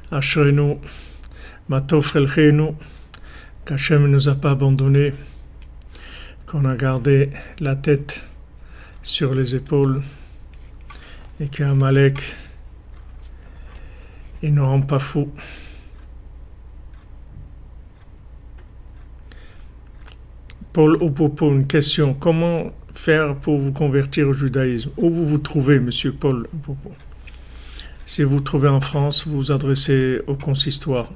Ashrenu, Matov Relchenu, qu'Hachem ne nous a pas abandonnés, qu'on a gardé la tête sur les épaules et qu'Amalek il ne rend pas fou. Paul Opopo, une question. Comment faire pour vous convertir au judaïsme? Où vous vous trouvez, monsieur Paul Opopo? Si vous vous trouvez en France, vous vous adressez au consistoire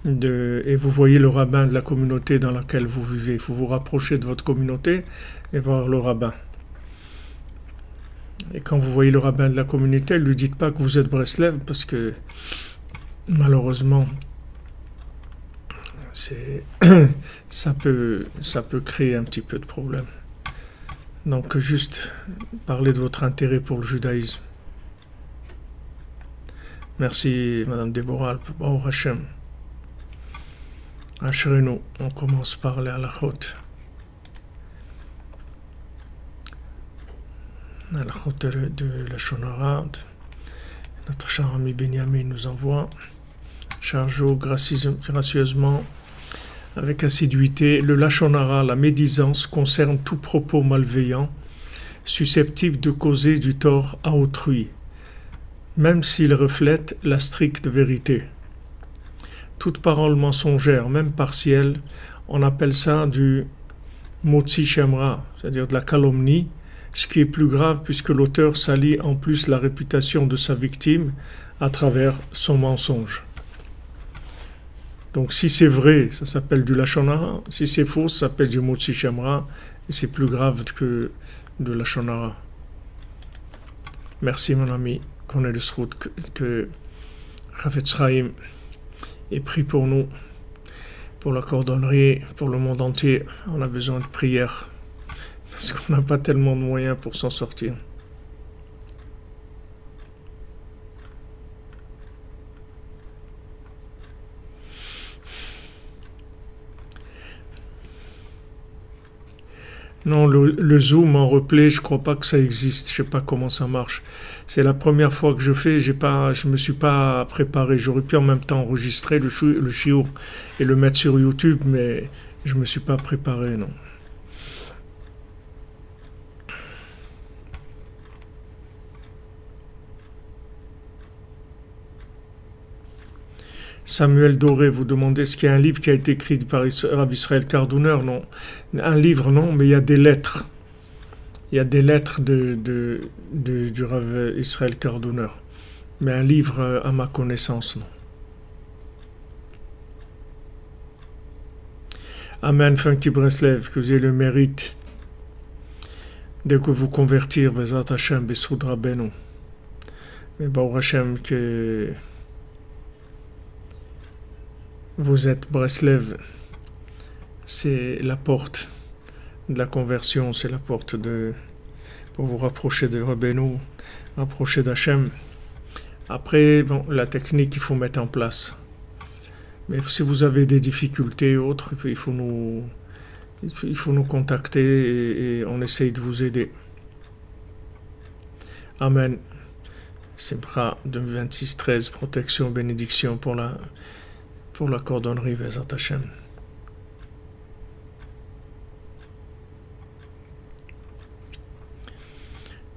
et vous voyez le rabbin de la communauté dans laquelle vous vivez. Il faut vous rapprocher de votre communauté et voir le rabbin. Et quand vous voyez le rabbin de la communauté, ne lui dites pas que vous êtes Breslev parce que malheureusement, ça peut créer un petit peu de problème. Donc juste parlez de votre intérêt pour le judaïsme. Merci Madame Déborah, Baruch Hashem. Ashrenu, on commence par les halachot. Halachot de la Shonara. Notre cher ami Benjamin nous envoie. Chargeau gracieusement, avec assiduité, le Lashon Hara, la médisance, concerne tout propos malveillant, susceptible de causer du tort à autrui, même s'il reflète la stricte vérité. Toute parole mensongère, même partielle, on appelle ça du motzi shemra, c'est-à-dire de la calomnie, ce qui est plus grave puisque l'auteur salit en plus la réputation de sa victime à travers son mensonge. Donc si c'est vrai, ça s'appelle du Lashon Hara. Si c'est faux, ça s'appelle du motzi shemra, et c'est plus grave que de Lashon Hara. Merci mon ami. Qu'on ait le srout que Chafetz Chaim ait pris pour nous, pour la cordonnerie, pour le monde entier. On a besoin de prière, parce qu'on n'a pas tellement de moyens pour s'en sortir. Non, le Zoom en replay, je crois pas que ça existe. Je sais pas comment ça marche. C'est la première fois que je fais. Je me suis pas préparé. J'aurais pu en même temps enregistrer le shiur et le mettre sur YouTube, mais je me suis pas préparé, non. Samuel Doré, vous demandez ce qu'il y a un livre qui a été écrit par Rabbi Israël Kardouner. Non, un livre non, mais il y a des lettres. Il y a des lettres du Rabbi Israël Kardouner. Mais un livre, à ma connaissance, non. Amen, Funky Breslev, que vous ayez le mérite de vous convertir, Bezat Hashem, Bessoud Rabbeinu. Mais Baruch Hashem, que vous êtes Breslev, c'est la porte de la conversion, c'est la porte pour vous rapprocher de Rabbeinu, rapprocher d'Hachem. Après, la technique, il faut mettre en place. Mais si vous avez des difficultés et autres, il faut nous contacter et on essaye de vous aider. Amen. Simcha 26-13, protection, bénédiction pour la cordonnerie, Bezat Hashem.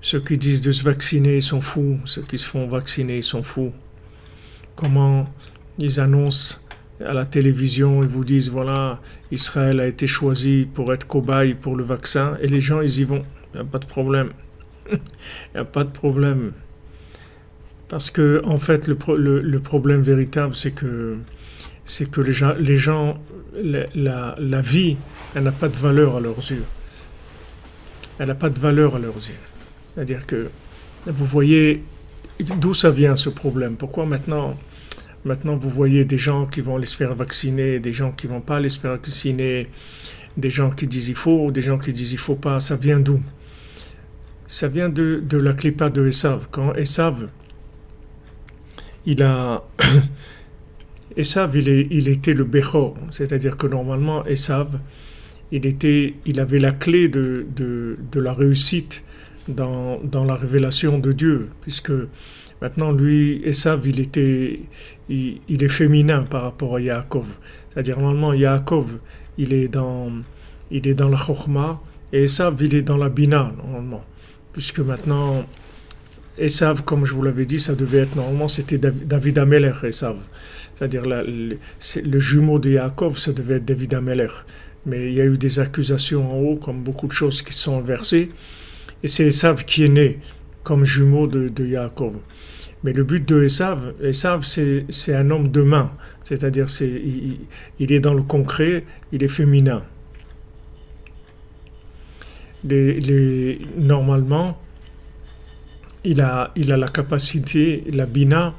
Ceux qui disent de se vacciner, ils sont fous. Ceux qui se font vacciner, ils sont fous. Comment ils annoncent à la télévision, ils vous disent, voilà, Israël a été choisi pour être cobaye pour le vaccin, et les gens, ils y vont. Il n'y a pas de problème. Il n'y a pas de problème. Parce que, en fait, le problème véritable, c'est que les gens, la vie, elle n'a pas de valeur à leurs yeux. Elle n'a pas de valeur à leurs yeux. C'est-à-dire que vous voyez d'où ça vient ce problème. Pourquoi maintenant vous voyez des gens qui vont aller se faire vacciner, des gens qui ne vont pas aller se faire vacciner, des gens qui disent il faut, des gens qui disent il ne faut pas. Ça vient d'où? Ça vient de la clipa de Esav. Quand Esav, il était le Bechor, c'est-à-dire que normalement Esav, il avait la clé de la réussite dans la révélation de Dieu, puisque Maintenant, lui, Esav, il est féminin par rapport à Yaakov. C'est-à-dire, normalement, Yaakov, il est dans, il est dans la Chokhmah, et Esav, il est dans la Bina, normalement. Puisque maintenant, Esav, comme je vous l'avais dit, ça devait être, normalement, c'était David Amelech, Esav. C'est-à-dire, le jumeau de Yaakov, ça devait être David Amelech. Mais il y a eu des accusations en haut, comme beaucoup de choses qui se sont inversées, et c'est Esav qui est né comme jumeau de Yaakov. Mais le but de Esav, c'est un homme de main, c'est-à-dire il est dans le concret, il est féminin. Normalement, il a la capacité, la Bina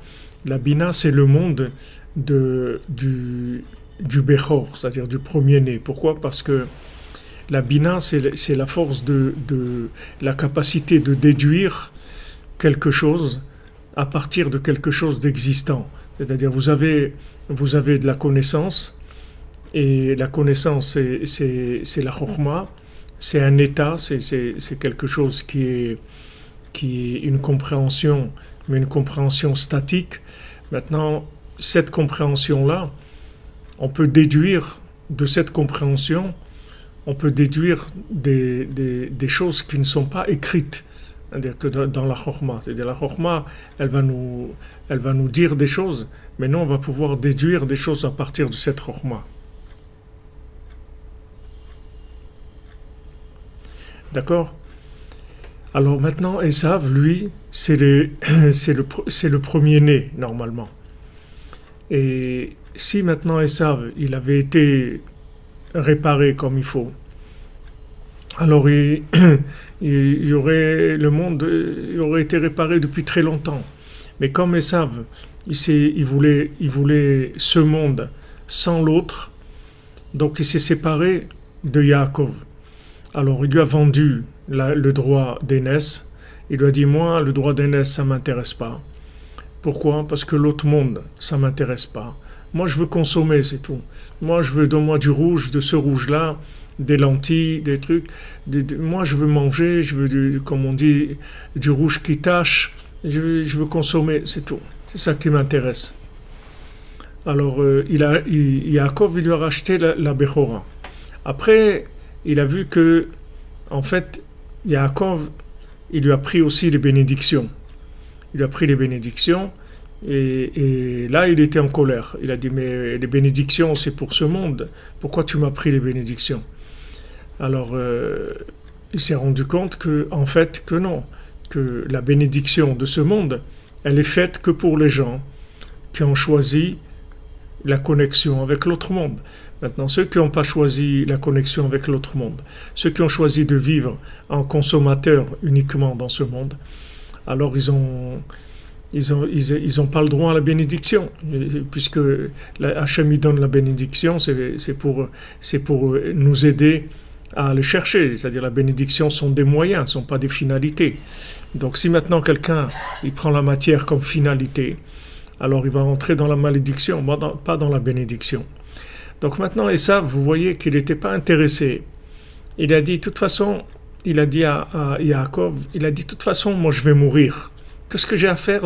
c'est le monde du Bechor, c'est-à-dire du premier-né. Pourquoi? Parce que la Bina, c'est la force la capacité de déduire quelque chose à partir de quelque chose d'existant. C'est-à-dire, vous avez de la connaissance, et la connaissance, c'est la Chokhmah, c'est un état, c'est quelque chose qui est une compréhension, mais une compréhension statique. Maintenant, cette compréhension-là, on peut déduire de cette compréhension, on peut déduire des choses qui ne sont pas écrites. C'est-à-dire que dans la Chokhmah, c'est-à-dire la Chokhmah, elle va nous dire des choses, mais nous, on va pouvoir déduire des choses à partir de cette Chokhmah. D'accord? Alors maintenant, Esav, lui, c'est le premier-né, normalement. Et si maintenant Esav, il avait été réparé comme il faut, alors il y aurait, le monde il aurait été réparé depuis très longtemps. Mais comme Esav, il voulait ce monde sans l'autre, donc il s'est séparé de Yaakov. Alors il lui a vendu le droit d'aînesse. Il lui a dit, moi, le droit d'aînesse, ça ne m'intéresse pas. Pourquoi? Parce que l'autre monde, ça ne m'intéresse pas. Moi, je veux consommer, c'est tout. Moi, je veux, donne-moi du rouge, de ce rouge-là, des lentilles, des trucs. Moi, je veux manger, je veux, comme on dit, du rouge qui tache. Je veux consommer, c'est tout. C'est ça qui m'intéresse. Alors, Yaakov, il lui a racheté la Bechora. Après, il a vu que, en fait, Yaakov, il lui a pris aussi les bénédictions. Il lui a pris les bénédictions, et là, il était en colère. Il a dit, mais les bénédictions, c'est pour ce monde. Pourquoi tu m'as pris les bénédictions? Alors, il s'est rendu compte que, en fait, que non, que la bénédiction de ce monde, elle est faite que pour les gens qui ont choisi la connexion avec l'autre monde. Maintenant, ceux qui n'ont pas choisi la connexion avec l'autre monde, ceux qui ont choisi de vivre en consommateurs uniquement dans ce monde, alors ils ont pas le droit à la bénédiction, puisque Hachem donne la bénédiction, c'est pour nous aider à le chercher. C'est-à-dire la bénédiction sont des moyens, ne sont pas des finalités. Donc si maintenant quelqu'un il prend la matière comme finalité, alors il va rentrer dans la malédiction, pas dans la bénédiction. Donc maintenant, Esav, vous voyez qu'il n'était pas intéressé. Il a dit, de toute façon, il a dit à Yaakov, il a dit, de toute façon, moi je vais mourir. Qu'est-ce que j'ai à faire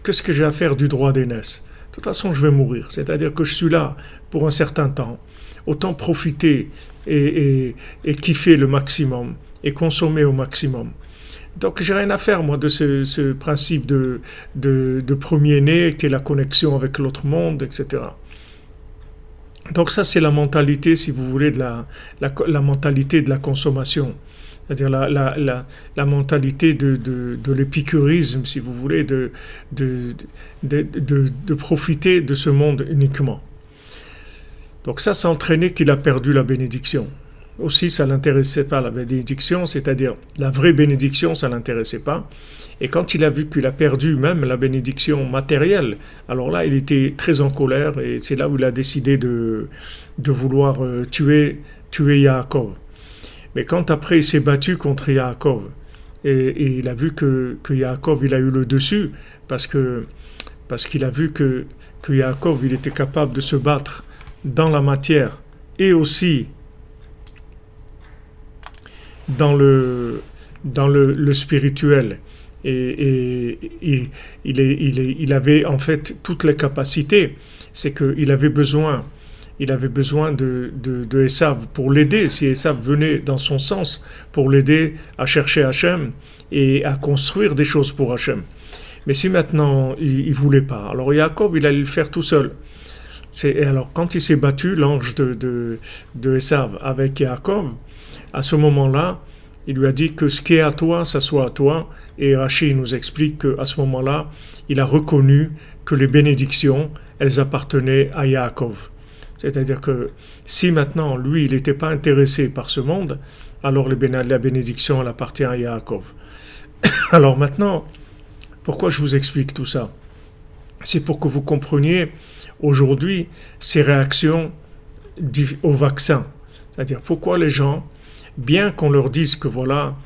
qu'est-ce que j'ai à faire du droit d'aînesse? De toute façon, je vais mourir. C'est-à-dire que je suis là pour un certain temps. Autant profiter et kiffer le maximum et consommer au maximum. Donc j'ai rien à faire, moi, de ce principe de premier-né, qui est la connexion avec l'autre monde, etc. Donc ça, c'est la mentalité, si vous voulez, de la mentalité de la consommation. C'est-à-dire la mentalité de l'épicurisme, si vous voulez, de profiter de ce monde uniquement. Donc ça a entraîné qu'il a perdu la bénédiction. Aussi, ça ne l'intéressait pas, la bénédiction, c'est-à-dire la vraie bénédiction, ça ne l'intéressait pas. Et quand il a vu qu'il a perdu même la bénédiction matérielle, alors là, il était très en colère, et c'est là où il a décidé de vouloir tuer Yaakov. Mais quand après il s'est battu contre Yaakov, et il a vu que Yaakov, il a eu le dessus, parce qu'il a vu que Yaakov, il était capable de se battre dans la matière, et aussi dans le spirituel, il avait en fait toutes les capacités. C'est qu'il avait besoin. Il avait besoin de Esav pour l'aider, si Esav venait dans son sens, pour l'aider à chercher Hachem et à construire des choses pour Hachem. Mais si maintenant il ne voulait pas, alors Yaakov, il allait le faire tout seul. Et alors quand il s'est battu, l'ange de Esav avec Yaakov, à ce moment-là, il lui a dit que ce qui est à toi, ça soit à toi. Et Rachid nous explique qu'à ce moment-là, il a reconnu que les bénédictions, elles appartenaient à Yaakov. C'est-à-dire que si maintenant, lui, il n'était pas intéressé par ce monde, alors la bénédiction, elle appartient à Yaakov. Alors maintenant, pourquoi je vous explique tout ça? C'est pour que vous compreniez aujourd'hui ces réactions au vaccin. C'est-à-dire pourquoi les gens, bien qu'on leur dise que voilà,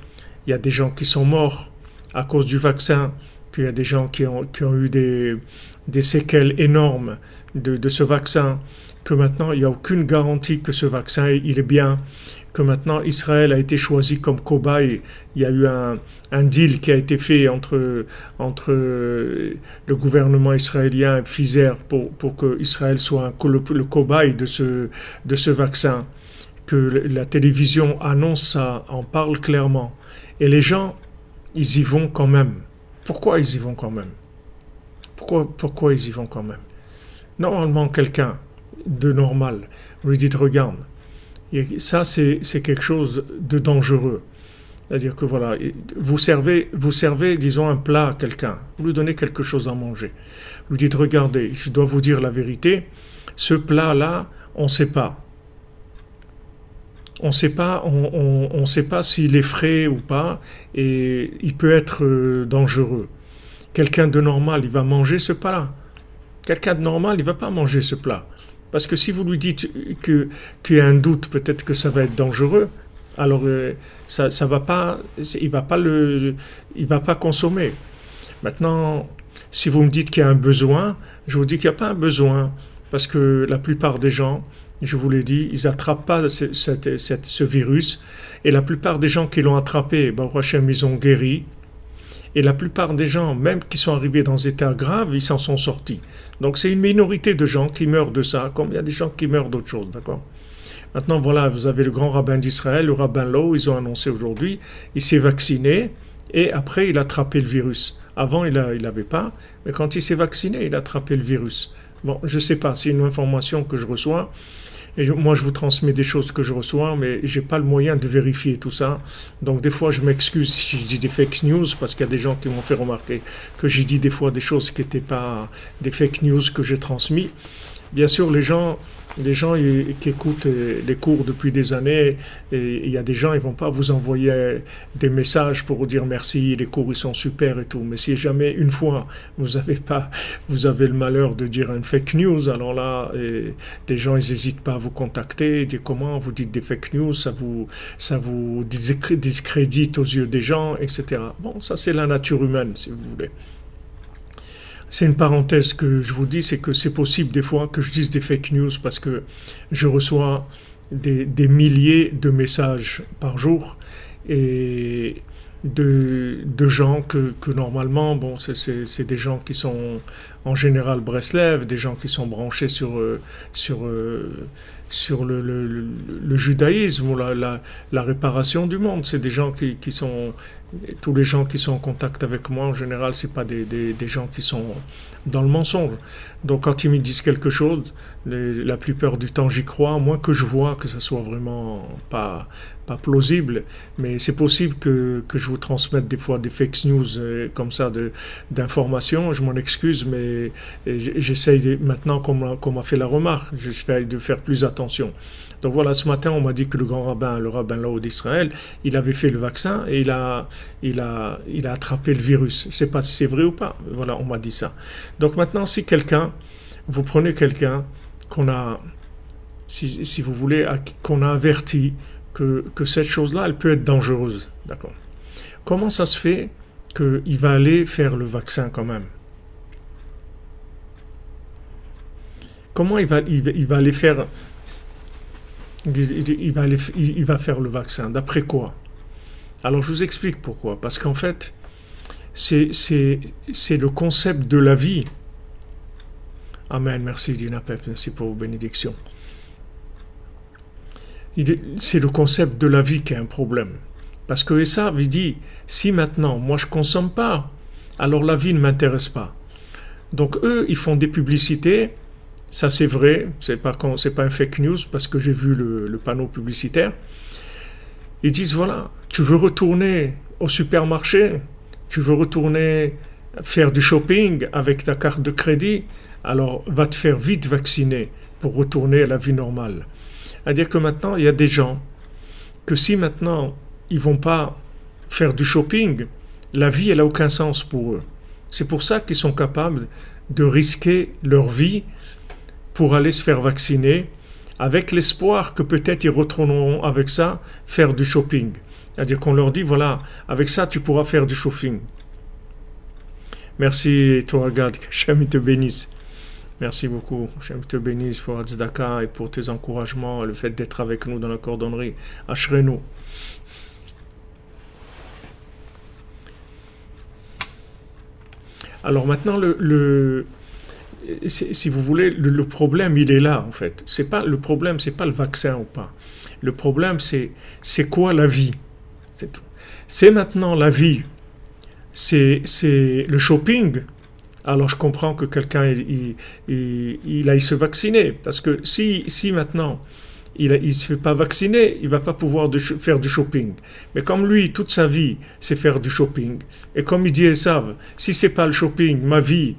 il y a des gens qui sont morts à cause du vaccin, qu'il y a des gens qui ont eu des séquelles énormes de ce vaccin, que maintenant il n'y a aucune garantie que ce vaccin il est bien, que maintenant Israël a été choisi comme cobaye. Il y a eu un deal qui a été fait entre le gouvernement israélien et Pfizer pour que Israël soit le cobaye de ce vaccin. Que la télévision annonce ça, en parle clairement. Et les gens, ils y vont quand même. Pourquoi ils y vont quand même? Pourquoi ils y vont quand même? Normalement, quelqu'un de normal, vous lui dites, regarde, ça c'est quelque chose de dangereux. C'est-à-dire que voilà, vous servez, disons, un plat à quelqu'un, vous lui donnez quelque chose à manger. Vous lui dites, regardez, je dois vous dire la vérité, ce plat-là, on ne sait pas. On ne sait pas s'il est frais ou pas, et il peut être dangereux. Quelqu'un de normal, il va manger ce plat-là. Quelqu'un de normal, il ne va pas manger ce plat. Parce que si vous lui dites qu'il y a un doute, peut-être que ça va être dangereux, alors ça va pas, il va pas consommer. Maintenant, si vous me dites qu'il y a un besoin, je vous dis qu'il n'y a pas un besoin, parce que la plupart des gens, je vous l'ai dit, ils n'attrapent pas ce virus, et la plupart des gens qui l'ont attrapé, Baruch Hashem, ils ont guéri. Et la plupart des gens, même qui sont arrivés dans des états graves, ils s'en sont sortis. Donc c'est une minorité de gens qui meurent de ça, comme il y a des gens qui meurent d'autres choses, d'accord? Maintenant, voilà, vous avez le grand rabbin d'Israël, le rabbin Lowe, ils ont annoncé aujourd'hui, il s'est vacciné, et après il a attrapé le virus. Avant, il n'avait pas, mais quand il s'est vacciné, il a attrapé le virus. Bon, je ne sais pas, c'est une information que je reçois. Et moi, je vous transmets des choses que je reçois, mais je n'ai pas le moyen de vérifier tout ça. Donc, des fois, je m'excuse si je dis des fake news, parce qu'il y a des gens qui m'ont fait remarquer que j'ai dit des fois des choses qui n'étaient pas des fake news que j'ai transmis. Bien sûr, les gens qui écoutent les cours depuis des années, et il y a des gens, ils vont pas vous envoyer des messages pour vous dire merci, les cours ils sont super et tout. Mais si jamais une fois vous avez le malheur de dire une fake news, alors là, les gens ils n'hésitent pas à vous contacter, dire comment vous dites des fake news, ça vous discrédite aux yeux des gens, etc. Bon, ça c'est la nature humaine, si vous voulez. C'est une parenthèse que je vous dis, c'est que c'est possible des fois que je dise des fake news parce que je reçois des milliers de messages par jour et de gens que normalement, bon, c'est des gens qui sont en général Breslev, des gens qui sont branchés sur le judaïsme ou la réparation du monde. C'est des gens qui sont... Tous les gens qui sont en contact avec moi, en général, c'est pas des gens qui sont dans le mensonge. Donc quand ils me disent quelque chose, la plupart du temps j'y crois, à moins que je vois que ça soit vraiment pas plausible. Mais c'est possible que je vous transmette des fois des fake news comme ça d'informations. Je m'en excuse, mais j'essaye maintenant qu'on m'a fait la remarque, j'essaie de faire plus attention. Donc voilà, ce matin, on m'a dit que le grand rabbin, le rabbin Lowe d'Israël, il avait fait le vaccin et il a attrapé le virus. Je ne sais pas si c'est vrai ou pas. Voilà, on m'a dit ça. Donc maintenant, si vous prenez quelqu'un qu'on a, si vous voulez, qu'on a averti que cette chose-là, elle peut être dangereuse, d'accord? Comment ça se fait qu'il va aller faire le vaccin quand même? Comment il va aller faire... Il va faire le vaccin. D'après quoi? Alors je vous explique pourquoi. Parce qu'en fait, c'est le concept de la vie. Amen, merci Dinapep, merci pour vos bénédictions. C'est le concept de la vie qui est un problème. Parce que Esav, il dit, si maintenant, moi je ne consomme pas, alors la vie ne m'intéresse pas. Donc eux, ils font des publicités, ça c'est vrai, c'est pas un fake news, parce que j'ai vu le panneau publicitaire. Ils disent, voilà, tu veux retourner au supermarché, tu veux retourner faire du shopping avec ta carte de crédit, alors va te faire vite vacciner pour retourner à la vie normale. C'est-à-dire que maintenant, il y a des gens que si maintenant, ils ne vont pas faire du shopping, la vie, elle n'a aucun sens pour eux. C'est pour ça qu'ils sont capables de risquer leur vie pour aller se faire vacciner, avec l'espoir que peut-être ils retourneront avec ça faire du shopping. C'est-à-dire qu'on leur dit, voilà, avec ça, tu pourras faire du shopping. Merci, toi, Gad, que Hachem te bénisse. Merci beaucoup. Hachem te bénisse pour Tzedaka et pour tes encouragements, le fait d'être avec nous dans la cordonnerie. Ashrenu. Alors maintenant, si vous voulez, le problème, il est là, en fait. Le problème, c'est pas le vaccin ou pas. Le problème, c'est quoi la vie? C'est tout. C'est maintenant la vie. C'est le shopping. Alors je comprends que quelqu'un il aille se vacciner. Parce que si maintenant il ne se fait pas vacciner, il ne va pas pouvoir faire du shopping. Mais comme lui, toute sa vie, c'est faire du shopping. Et comme il dit Esav, si ce n'est pas le shopping, ma vie,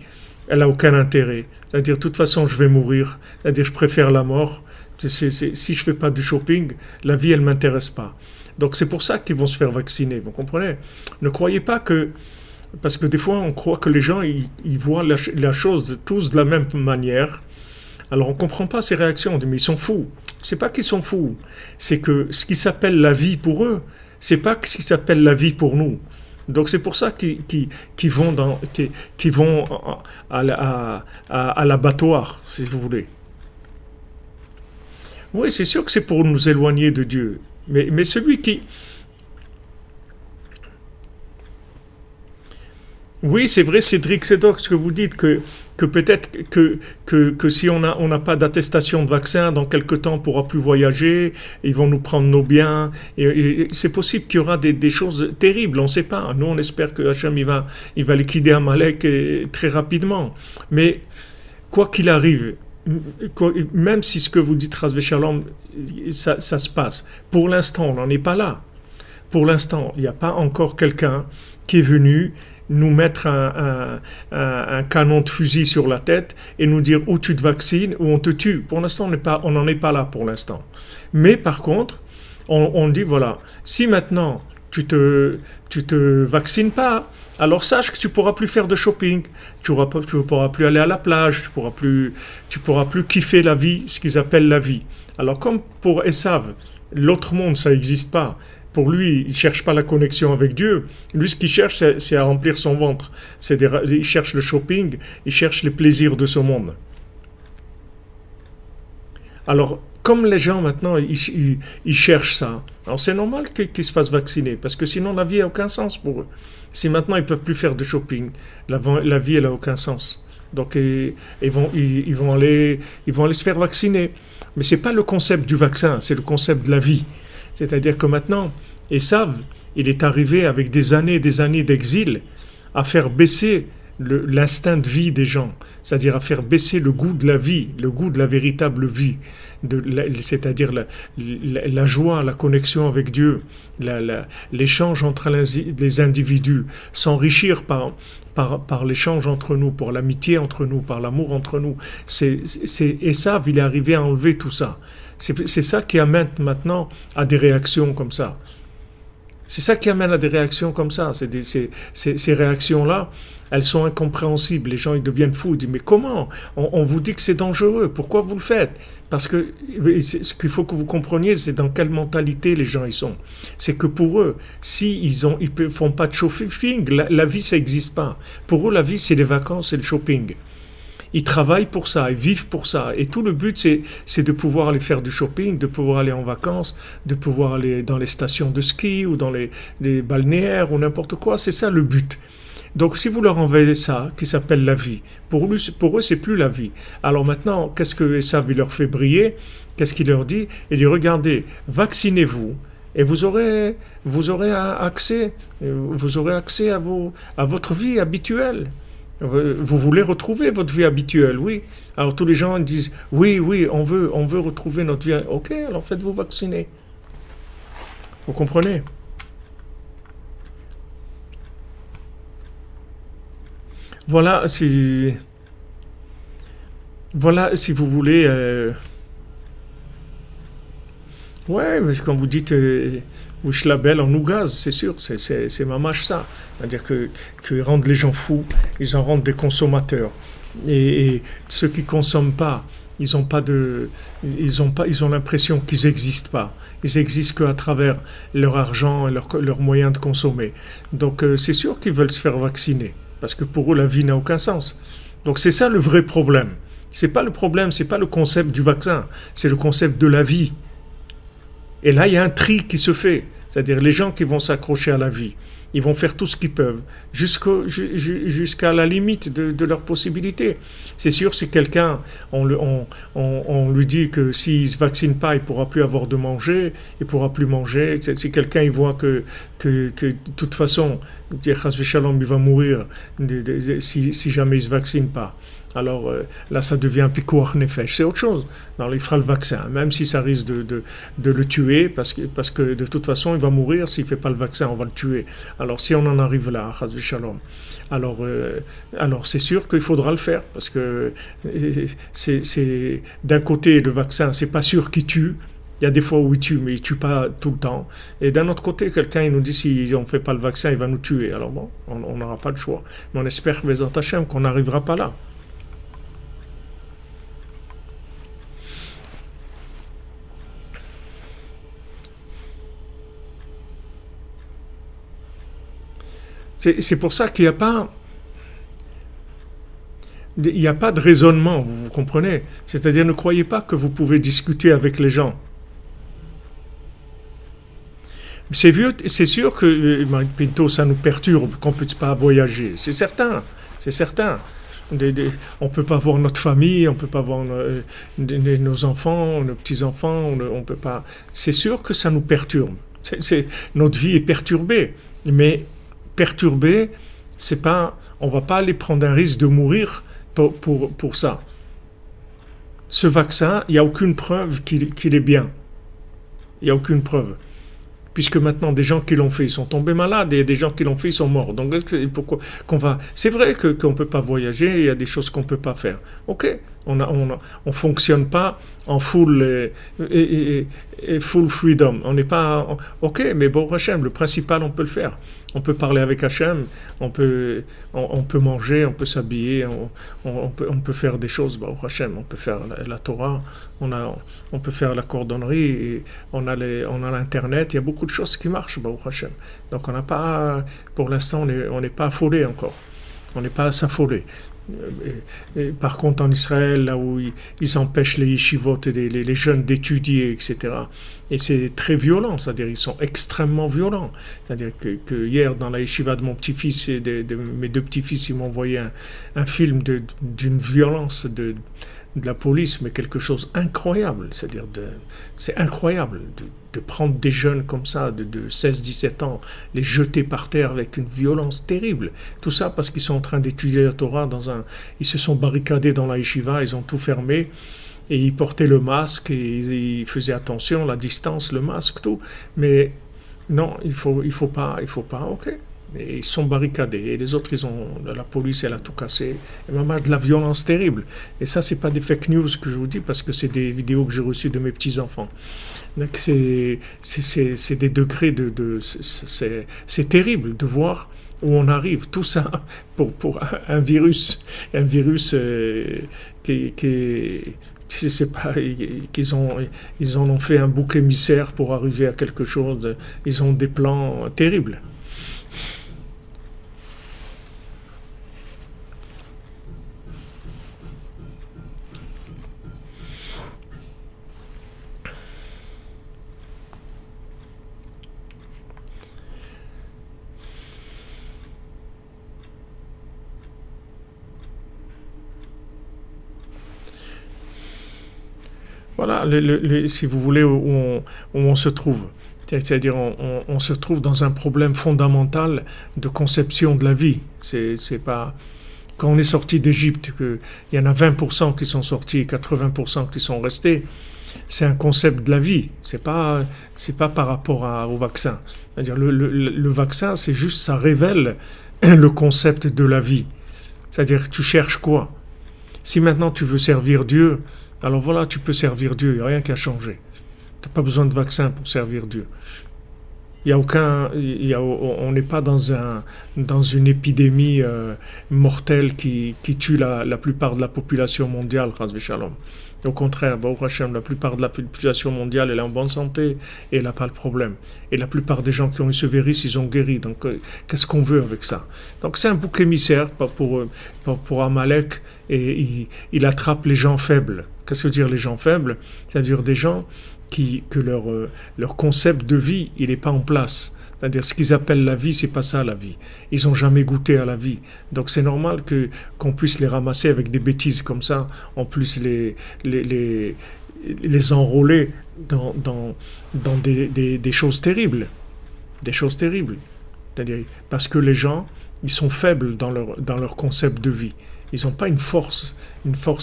elle n'a aucun intérêt. C'est-à-dire, de toute façon, je vais mourir. C'est-à-dire, je préfère la mort. Si je ne fais pas du shopping, la vie, elle ne m'intéresse pas. Donc c'est pour ça qu'ils vont se faire vacciner, vous comprenez? Ne croyez pas que... Parce que des fois, on croit que les gens, ils voient la chose tous de la même manière. Alors on ne comprend pas ces réactions. On dit, mais ils sont fous. C'est pas qu'ils sont fous. C'est que ce qui s'appelle la vie pour eux, c'est pas ce qui s'appelle la vie pour nous. Donc c'est pour ça qu'ils vont à l'abattoir, si vous voulez. Oui, c'est sûr que c'est pour nous éloigner de Dieu. Mais celui qui... Oui, c'est vrai, Cédric, c'est donc ce que vous dites, que peut-être que si on n'a pas d'attestation de vaccin, dans quelque temps, on ne pourra plus voyager, ils vont nous prendre nos biens, et c'est possible qu'il y aura des choses terribles, on ne sait pas. Nous, on espère que Hachem, il va liquider Amalek très rapidement. Mais quoi qu'il arrive, même si ce que vous dites, Chas v'Shalom, ça se passe, pour l'instant, on n'en est pas là. Pour l'instant, il n'y a pas encore quelqu'un qui est venu nous mettre un canon de fusil sur la tête et nous dire ou tu te vaccines ou on te tue. Pour l'instant, on n'en est pas là pour l'instant. Mais par contre, on dit voilà, si maintenant tu te vaccines pas, alors sache que tu pourras plus faire de shopping, tu pourras plus aller à la plage, tu pourras plus kiffer la vie, ce qu'ils appellent la vie. Alors comme pour Esav, l'autre monde ça n'existe pas. Pour lui, il ne cherche pas la connexion avec Dieu. Lui, ce qu'il cherche, c'est à remplir son ventre. Il cherche le shopping, il cherche les plaisirs de ce monde. Alors, comme les gens maintenant, ils cherchent ça, alors c'est normal qu'ils se fassent vacciner, parce que sinon la vie n'a aucun sens pour eux. Si maintenant ils ne peuvent plus faire de shopping, la vie, elle n'a aucun sens. Donc, ils vont aller se faire vacciner. Mais ce n'est pas le concept du vaccin, c'est le concept de la vie. C'est-à-dire que maintenant, Esav, il est arrivé avec des années d'exil à faire baisser l'instinct de vie des gens, c'est-à-dire à faire baisser le goût de la vie, le goût de la véritable vie, c'est-à-dire la joie, la connexion avec Dieu, l'échange entre les individus, s'enrichir par l'échange entre nous, par l'amitié entre nous, par l'amour entre nous. Esav, il est arrivé à enlever tout ça. C'est ça qui amène maintenant à des réactions comme ça. C'est ça qui amène à des réactions comme ça. Ces réactions-là, elles sont incompréhensibles. Les gens, ils deviennent fous. Ils disent, mais comment? On vous dit que c'est dangereux. Pourquoi vous le faites? Parce que ce qu'il faut que vous compreniez, c'est dans quelle mentalité les gens ils sont. C'est que pour eux, ils ne font pas de shopping, la vie, ça n'existe pas. Pour eux, la vie, c'est les vacances et le shopping. Ils travaillent pour ça, ils vivent pour ça. Et tout le but, c'est de pouvoir aller faire du shopping, de pouvoir aller en vacances, de pouvoir aller dans les stations de ski ou dans les balnéaires ou n'importe quoi. C'est ça le but. Donc si vous leur envoyez ça, qui s'appelle la vie, pour eux c'est plus la vie. Alors maintenant, qu'est-ce que Esav il leur fait briller? Qu'est-ce qu'il leur dit? Il dit regardez, vaccinez-vous et vous aurez accès à votre vie habituelle. Vous voulez retrouver votre vie habituelle, oui. Alors tous les gens disent oui, oui, on veut retrouver notre vie. Ok, alors faites-vous vacciner. Vous comprenez? Voilà si, voilà si vous voulez. Ouais, parce que quand vous dites Wish Label en ougaz, c'est sûr, c'est mamache ça. C'est-à-dire qu'ils rendent les gens fous, ils en rendent des consommateurs. Et ceux qui consomment pas, ils ont pas de, ils ont l'impression qu'ils n'existent pas. Ils existent qu'à travers leur argent et leurs moyens de consommer. Donc c'est sûr qu'ils veulent se faire vacciner, parce que pour eux la vie n'a aucun sens. Donc c'est ça le vrai problème. C'est pas le problème, c'est pas le concept du vaccin, c'est le concept de la vie. Et là, il y a un tri qui se fait. C'est-à-dire les gens qui vont s'accrocher à la vie, ils vont faire tout ce qu'ils peuvent, jusqu'à la limite de leurs possibilités. C'est sûr, si quelqu'un, on lui dit que s'il ne se vaccine pas, il ne pourra plus avoir de manger, il ne pourra plus manger. Si quelqu'un il voit que de toute façon, il va mourir si jamais il ne se vaccine pas. Alors là, ça devient un pikuach nefesh, c'est autre chose. Alors il fera le vaccin, même si ça risque de le tuer, parce que de toute façon, il va mourir s'il ne fait pas le vaccin, on va le tuer. Alors si on en arrive là, alors c'est sûr qu'il faudra le faire, parce que d'un côté, le vaccin, c'est pas sûr qu'il tue. Il y a des fois où il tue, mais il ne tue pas tout le temps. Et d'un autre côté, quelqu'un il nous dit si on ne fait pas le vaccin, il va nous tuer. Alors bon, on n'aura pas de choix. Mais on espère, Bezat Hashem, qu'on n'arrivera pas là. C'est pour ça qu'il n'y a pas, il n'y a pas de raisonnement, vous comprenez? C'est-à-dire, ne croyez pas que vous pouvez discuter avec les gens. C'est sûr que Pinto, ça nous perturbe qu'on ne puisse pas voyager. C'est certain, c'est certain. On ne peut pas voir notre famille, on ne peut pas voir nos enfants, nos petits-enfants, on ne peut pas. C'est sûr que ça nous perturbe. Notre vie est perturbée, mais perturbée, c'est pas, on va pas aller prendre un risque de mourir pour ça. Ce vaccin, il n'y a aucune preuve qu'il est bien. Il n'y a aucune preuve. Puisque maintenant, des gens qui l'ont fait, ils sont tombés malades, et des gens qui l'ont fait, ils sont morts. Donc, pourquoi qu'on va... C'est vrai qu'on ne peut pas voyager, il y a des choses qu'on ne peut pas faire. Ok, on fonctionne pas en full freedom. On n'est pas... Ok, mais bon, Hachem, le principal, on peut le faire. On peut parler avec Hachem, on peut manger, on peut s'habiller, on peut faire des choses, bah, au Hachem, on peut faire la Torah, on peut faire la cordonnerie, et on a l'internet, il y a beaucoup de choses qui marchent, bah, au Hachem. Donc on n'a pas, pour l'instant, on n'est pas affolé encore, on n'est pas à s'affoler. Par contre, en Israël, là où ils empêchent les yeshivot et les jeunes d'étudier, etc. Et c'est très violent, c'est-à-dire ils sont extrêmement violents. C'est-à-dire que hier, dans la yeshiva de mon petit-fils et de mes deux petits-fils, ils m'ont envoyé un film d'une violence de la police, mais quelque chose incroyable. C'est-à-dire, c'est incroyable de prendre des jeunes comme ça, de 16-17 ans, les jeter par terre avec une violence terrible. Tout ça parce qu'ils sont en train d'étudier la Torah ils se sont barricadés dans la yeshiva, ils ont tout fermé, et ils portaient le masque, et ils faisaient attention, la distance, le masque, tout. Mais non, il faut pas, ok. Et ils sont barricadés, et les autres, la police, elle a tout cassé. Et maman, de la violence terrible. Et ça, c'est pas des fake news que je vous dis, parce que c'est des vidéos que j'ai reçues de mes petits-enfants. Donc c'est des degrés c'est terrible de voir où on arrive. Tout ça pour un virus c'est pas ils en ont fait un bouc émissaire pour arriver à quelque chose. Ils ont des plans terribles. Voilà, si vous voulez, où on se trouve. C'est-à-dire, on se trouve dans un problème fondamental de conception de la vie. C'est pas. Quand on est sorti d'Égypte, il y en a 20% qui sont sortis et 80% qui sont restés, c'est un concept de la vie. C'est pas par rapport au vaccin. C'est-à-dire, le vaccin, c'est juste, ça révèle le concept de la vie. C'est-à-dire, tu cherches quoi? Si maintenant tu veux servir Dieu, alors voilà, tu peux servir Dieu, il n'y a rien qui a changé. Tu n'as pas besoin de vaccin pour servir Dieu. Il y a aucun, on n'est pas dans une épidémie mortelle qui tue la plupart de la population mondiale, Chas v'Shalom. Au contraire, Baruch Hashem, la plupart de la population mondiale elle est en bonne santé et elle n'a pas le problème. Et la plupart des gens qui ont eu ce virus, ils ont guéri. Donc, qu'est-ce qu'on veut avec ça? Donc, c'est un bouc émissaire pour Amalek et il attrape les gens faibles. Qu'est-ce que veut dire les gens faibles? C'est-à-dire des gens que leur concept de vie, il n'est pas en place. C'est-à-dire, ce qu'ils appellent la vie, c'est pas ça la vie. Ils n'ont jamais goûté à la vie. Donc, c'est normal qu'on puisse les ramasser avec des bêtises comme ça. On puisse les enrôler dans des choses terribles. Des choses terribles. C'est-à-dire, parce que les gens, ils sont faibles dans leur concept de vie. Ils n'ont pas une force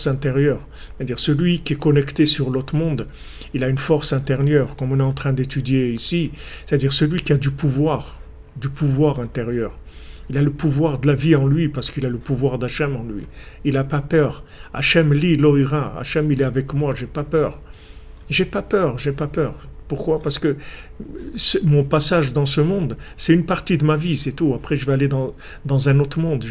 intérieure. C'est-à-dire, celui qui est connecté sur l'autre monde, il a une force intérieure, comme on est en train d'étudier ici. C'est-à-dire, celui qui a du pouvoir intérieur. Il a le pouvoir de la vie en lui, parce qu'il a le pouvoir d'Hachem en lui. Il n'a pas peur. Hachem li loira. Hachem, il est avec moi, j'ai pas peur. J'ai pas peur. Pourquoi? Parce que mon passage dans ce monde, c'est une partie de ma vie, c'est tout. Après, je vais aller dans un autre monde.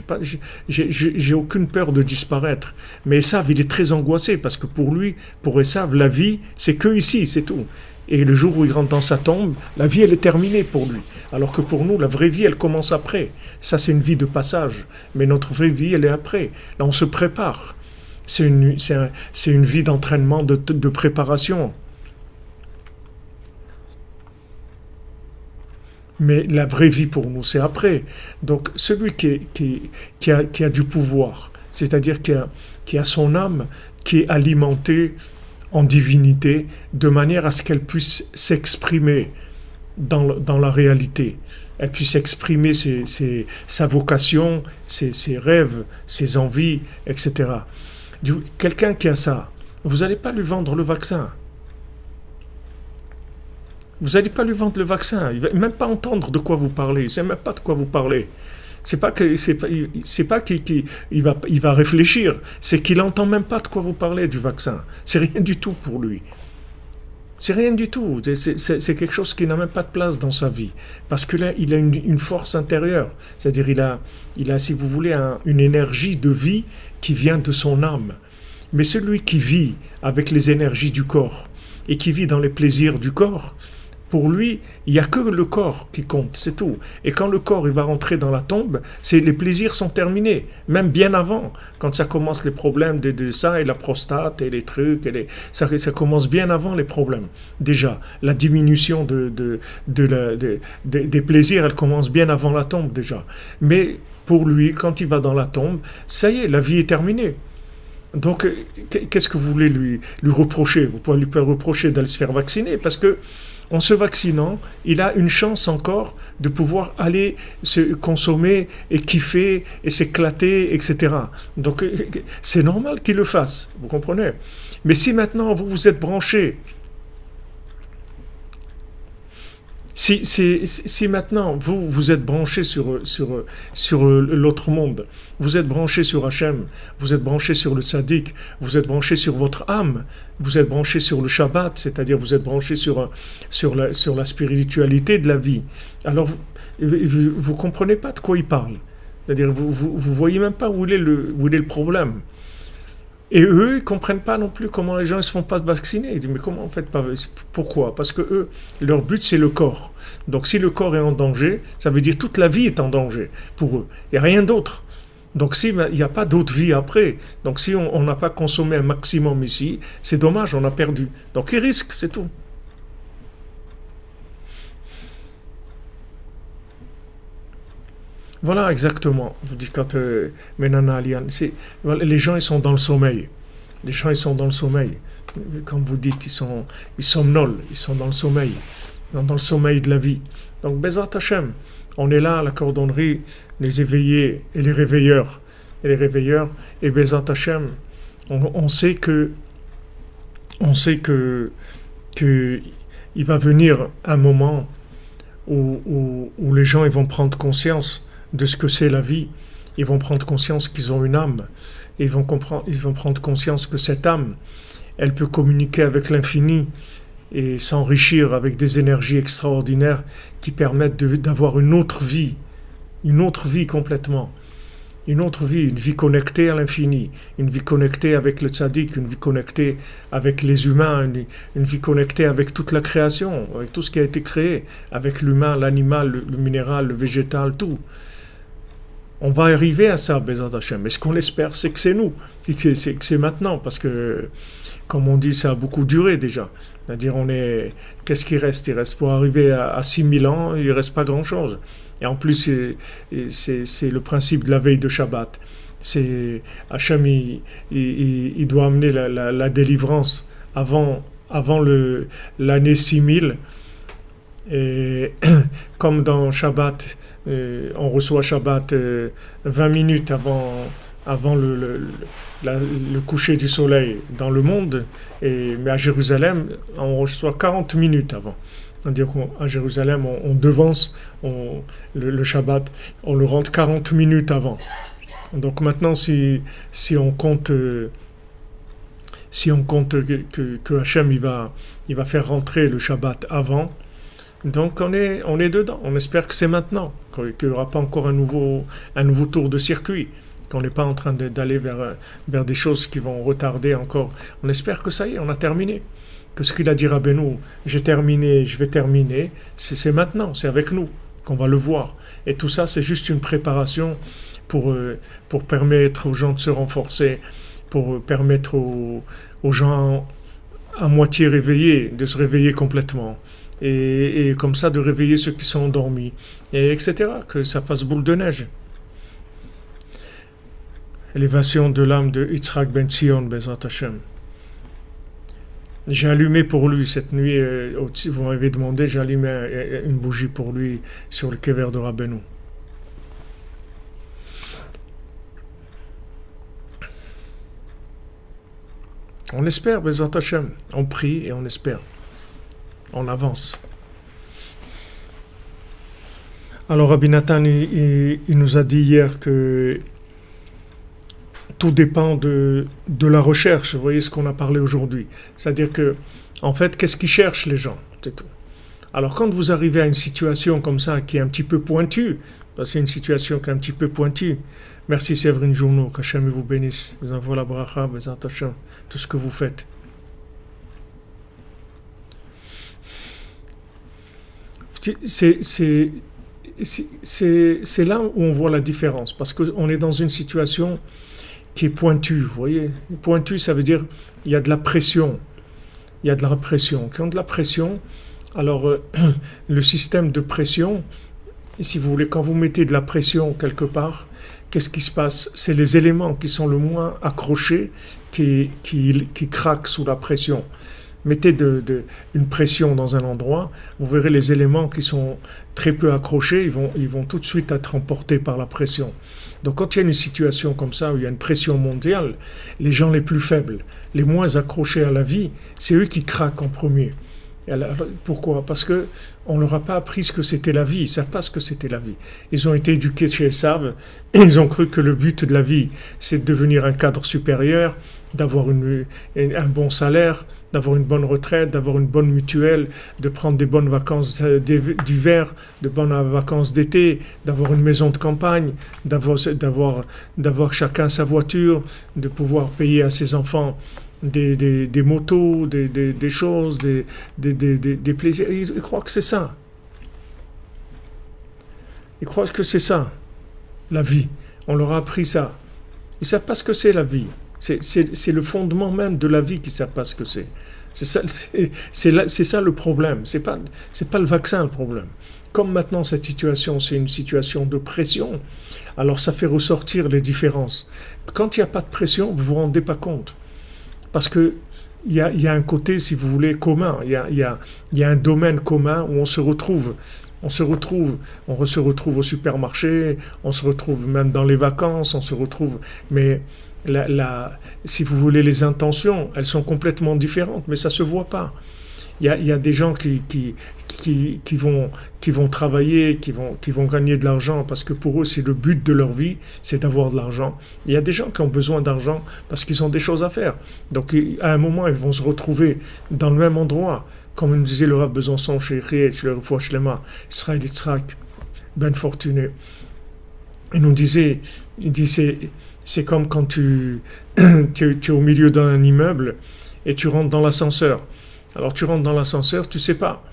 J'ai aucune peur de disparaître. Mais Esav, il est très angoissé parce que pour Esav, la vie, c'est que ici, c'est tout. Et le jour où il rentre dans sa tombe, la vie, elle est terminée pour lui. Alors que pour nous, la vraie vie, elle commence après. Ça, c'est une vie de passage. Mais notre vraie vie, elle est après. Là, on se prépare. C'est une vie d'entraînement, de préparation. Mais la vraie vie pour nous, c'est après. Donc, celui qui a du pouvoir, c'est-à-dire qui a son âme, qui est alimentée en divinité, de manière à ce qu'elle puisse s'exprimer dans la réalité. Elle puisse exprimer sa vocation, ses rêves, ses envies, etc. Quelqu'un qui a ça, vous n'allez pas lui vendre le vaccin. Vous n'allez pas lui vendre le vaccin. Il ne va même pas entendre de quoi vous parlez. Il ne sait même pas de quoi vous parlez. C'est pas qu'il va réfléchir. C'est qu'il n'entend même pas de quoi vous parlez du vaccin. C'est rien du tout pour lui. C'est rien du tout. C'est quelque chose qui n'a même pas de place dans sa vie. Parce que là, il a une force intérieure. C'est-à-dire, il a, si vous voulez, une énergie de vie qui vient de son âme. Mais celui qui vit avec les énergies du corps et qui vit dans les plaisirs du corps, pour lui, il n'y a que le corps qui compte, c'est tout. Et quand le corps il va rentrer dans la tombe, les plaisirs sont terminés, même bien avant. Quand ça commence les problèmes de ça, et la prostate, et les trucs, ça commence bien avant les problèmes. Déjà, la diminution des plaisirs, elle commence bien avant la tombe déjà. Mais pour lui, quand il va dans la tombe, ça y est, la vie est terminée. Donc, qu'est-ce que vous voulez lui reprocher? Vous pouvez lui reprocher d'aller se faire vacciner, parce que en se vaccinant, il a une chance encore de pouvoir aller se consommer et kiffer et s'éclater, etc. Donc, c'est normal qu'il le fasse, vous comprenez? Mais si maintenant vous êtes branché, si maintenant vous êtes branché sur l'autre monde, vous êtes branché sur Hachem, vous êtes branché sur le Sadiq, vous êtes branché sur votre âme, vous êtes branché sur le Shabbat, c'est-à-dire vous êtes branché sur la spiritualité de la vie, alors vous comprenez pas de quoi il parle. C'est-à-dire vous voyez même pas où est le problème. Et eux, ils ne comprennent pas non plus comment les gens ne se font pas vacciner. Ils disent, mais comment on fait pas? Pourquoi? Parce que eux, leur but, c'est le corps. Donc si le corps est en danger, ça veut dire toute la vie est en danger pour eux. Il n'y a rien d'autre. Donc s'il n'y a pas d'autre vie après, donc si on n'a pas consommé un maximum ici, c'est dommage, on a perdu. Donc ils risquent, c'est tout. Voilà, exactement. Vous dites quand Menana Alian, les gens ils sont dans le sommeil. Les gens ils sont dans le sommeil. comme vous dites, ils somnolent, ils sont dans le sommeil, dans le sommeil de la vie. Donc, Bezrat Hashem, on est là à la cordonnerie, les éveillés et les réveilleurs. Et Bezrat Hashem, on sait que il va venir un moment où les gens ils vont prendre conscience de ce que c'est la vie. Ils vont prendre conscience qu'ils ont une âme. Et ils vont prendre conscience que cette âme, elle peut communiquer avec l'infini et s'enrichir avec des énergies extraordinaires qui permettent d'avoir une autre vie complètement. Une autre vie, une vie connectée à l'infini, une vie connectée avec le tzaddik, une vie connectée avec les humains, une vie connectée avec toute la création, avec tout ce qui a été créé, avec l'humain, l'animal, le minéral, le végétal, tout. On va arriver à ça, Bezrat Hashem. Mais ce qu'on espère, c'est que c'est nous, que c'est maintenant, parce que, comme on dit, ça a beaucoup duré déjà. C'est-à-dire, qu'est-ce qui reste? Il reste pour arriver à 6000 ans, il ne reste pas grand-chose. Et en plus, c'est le principe de la veille de Shabbat. Hachem, il doit amener la délivrance avant l'année 6000. Et comme dans Shabbat, on reçoit Shabbat 20 minutes avant le coucher du soleil dans le monde, mais à Jérusalem, on reçoit 40 minutes avant. C'est-à-dire qu'à Jérusalem, on devance le Shabbat, on le rentre 40 minutes avant. Donc maintenant, si on compte que Hachem il va faire rentrer le Shabbat avant, donc on est dedans. On espère que c'est maintenant, qu'il n'y aura pas encore un nouveau tour de circuit, qu'on n'est pas en train d'aller vers des choses qui vont retarder encore. On espère que ça y est, on a terminé. Que ce qu'il a dit Rabbeinu, j'ai terminé, je vais terminer, c'est maintenant, c'est avec nous qu'on va le voir. Et tout ça, c'est juste une préparation pour permettre aux gens de se renforcer, pour permettre aux gens à moitié réveillés de se réveiller complètement. Et comme ça, de réveiller ceux qui sont endormis, et etc., que ça fasse boule de neige. Élévation de l'âme de Yitzhak Ben Sion, Bezrat Hashem. J'ai allumé pour lui cette nuit, vous m'avez demandé, j'ai allumé une bougie pour lui sur le kever de Rabbeinu. On espère, Bezrat Hashem. On prie et on espère. On avance. Alors Rabbi Nathan, il nous a dit hier que tout dépend de la recherche. Vous voyez ce qu'on a parlé aujourd'hui. C'est-à-dire que, en fait, qu'est-ce qu'ils cherchent les gens? C'est tout. Alors quand vous arrivez à une situation comme ça, qui est un petit peu pointue, parce que c'est une situation qui est un petit peu pointue, merci Séverine Journeau, qu'Hachem vous bénisse, vous envoie la bracha, Bezrat Hashem, tout ce que vous faites. C'est là où on voit la différence, parce qu'on est dans une situation qui est pointue, vous voyez. Pointue, ça veut dire il y a de la pression. Il y a de la pression. Quand de la pression, alors le système de pression, si vous voulez, quand vous mettez de la pression quelque part, qu'est-ce qui se passe? C'est les éléments qui sont le moins accrochés qui craquent sous la pression. Mettez une pression dans un endroit, vous verrez les éléments qui sont très peu accrochés, ils vont tout de suite être emportés par la pression. Donc quand il y a une situation comme ça, où il y a une pression mondiale, les gens les plus faibles, les moins accrochés à la vie, c'est eux qui craquent en premier. Alors, pourquoi? Parce qu'on ne leur a pas appris ce que c'était la vie, ils ne savent pas ce que c'était la vie. Ils ont été éduqués chez Esav, et ils ont cru que le but de la vie, c'est de devenir un cadre supérieur, d'avoir un bon salaire, d'avoir une bonne retraite, d'avoir une bonne mutuelle, de prendre des bonnes vacances d'hiver, de bonnes vacances d'été, d'avoir une maison de campagne, d'avoir chacun sa voiture, de pouvoir payer à ses enfants des motos, des choses, des plaisirs. Ils croient que c'est ça. Ils croient que c'est ça, la vie. On leur a appris ça. Ils ne savent pas ce que c'est la vie. C'est le fondement même de la vie qu'ils ne savent pas ce que c'est. C'est ça le problème. C'est pas le vaccin le problème. Comme maintenant cette situation, c'est une situation de pression, alors ça fait ressortir les différences. Quand il n'y a pas de pression, vous ne vous rendez pas compte. Parce que il y a un côté, si vous voulez, commun. Il y a un domaine commun où on se retrouve. On se retrouve au supermarché, on se retrouve même dans les vacances, on se retrouve. Mais si vous voulez, les intentions, elles sont complètement différentes, mais ça se voit pas. Il y a des gens qui vont travailler, qui vont gagner de l'argent parce que pour eux, c'est le but de leur vie, c'est d'avoir de l'argent. Il y a des gens qui ont besoin d'argent parce qu'ils ont des choses à faire. Donc, à un moment, ils vont se retrouver dans le même endroit. Comme nous disait le Rav Besançon, chez le Refoua Shlema, Israël Yitzhak, Ben Fortuné. Il nous disait, il dit, c'est comme quand tu es au milieu d'un immeuble et tu rentres dans l'ascenseur. Alors tu rentres dans l'ascenseur, tu sais pas.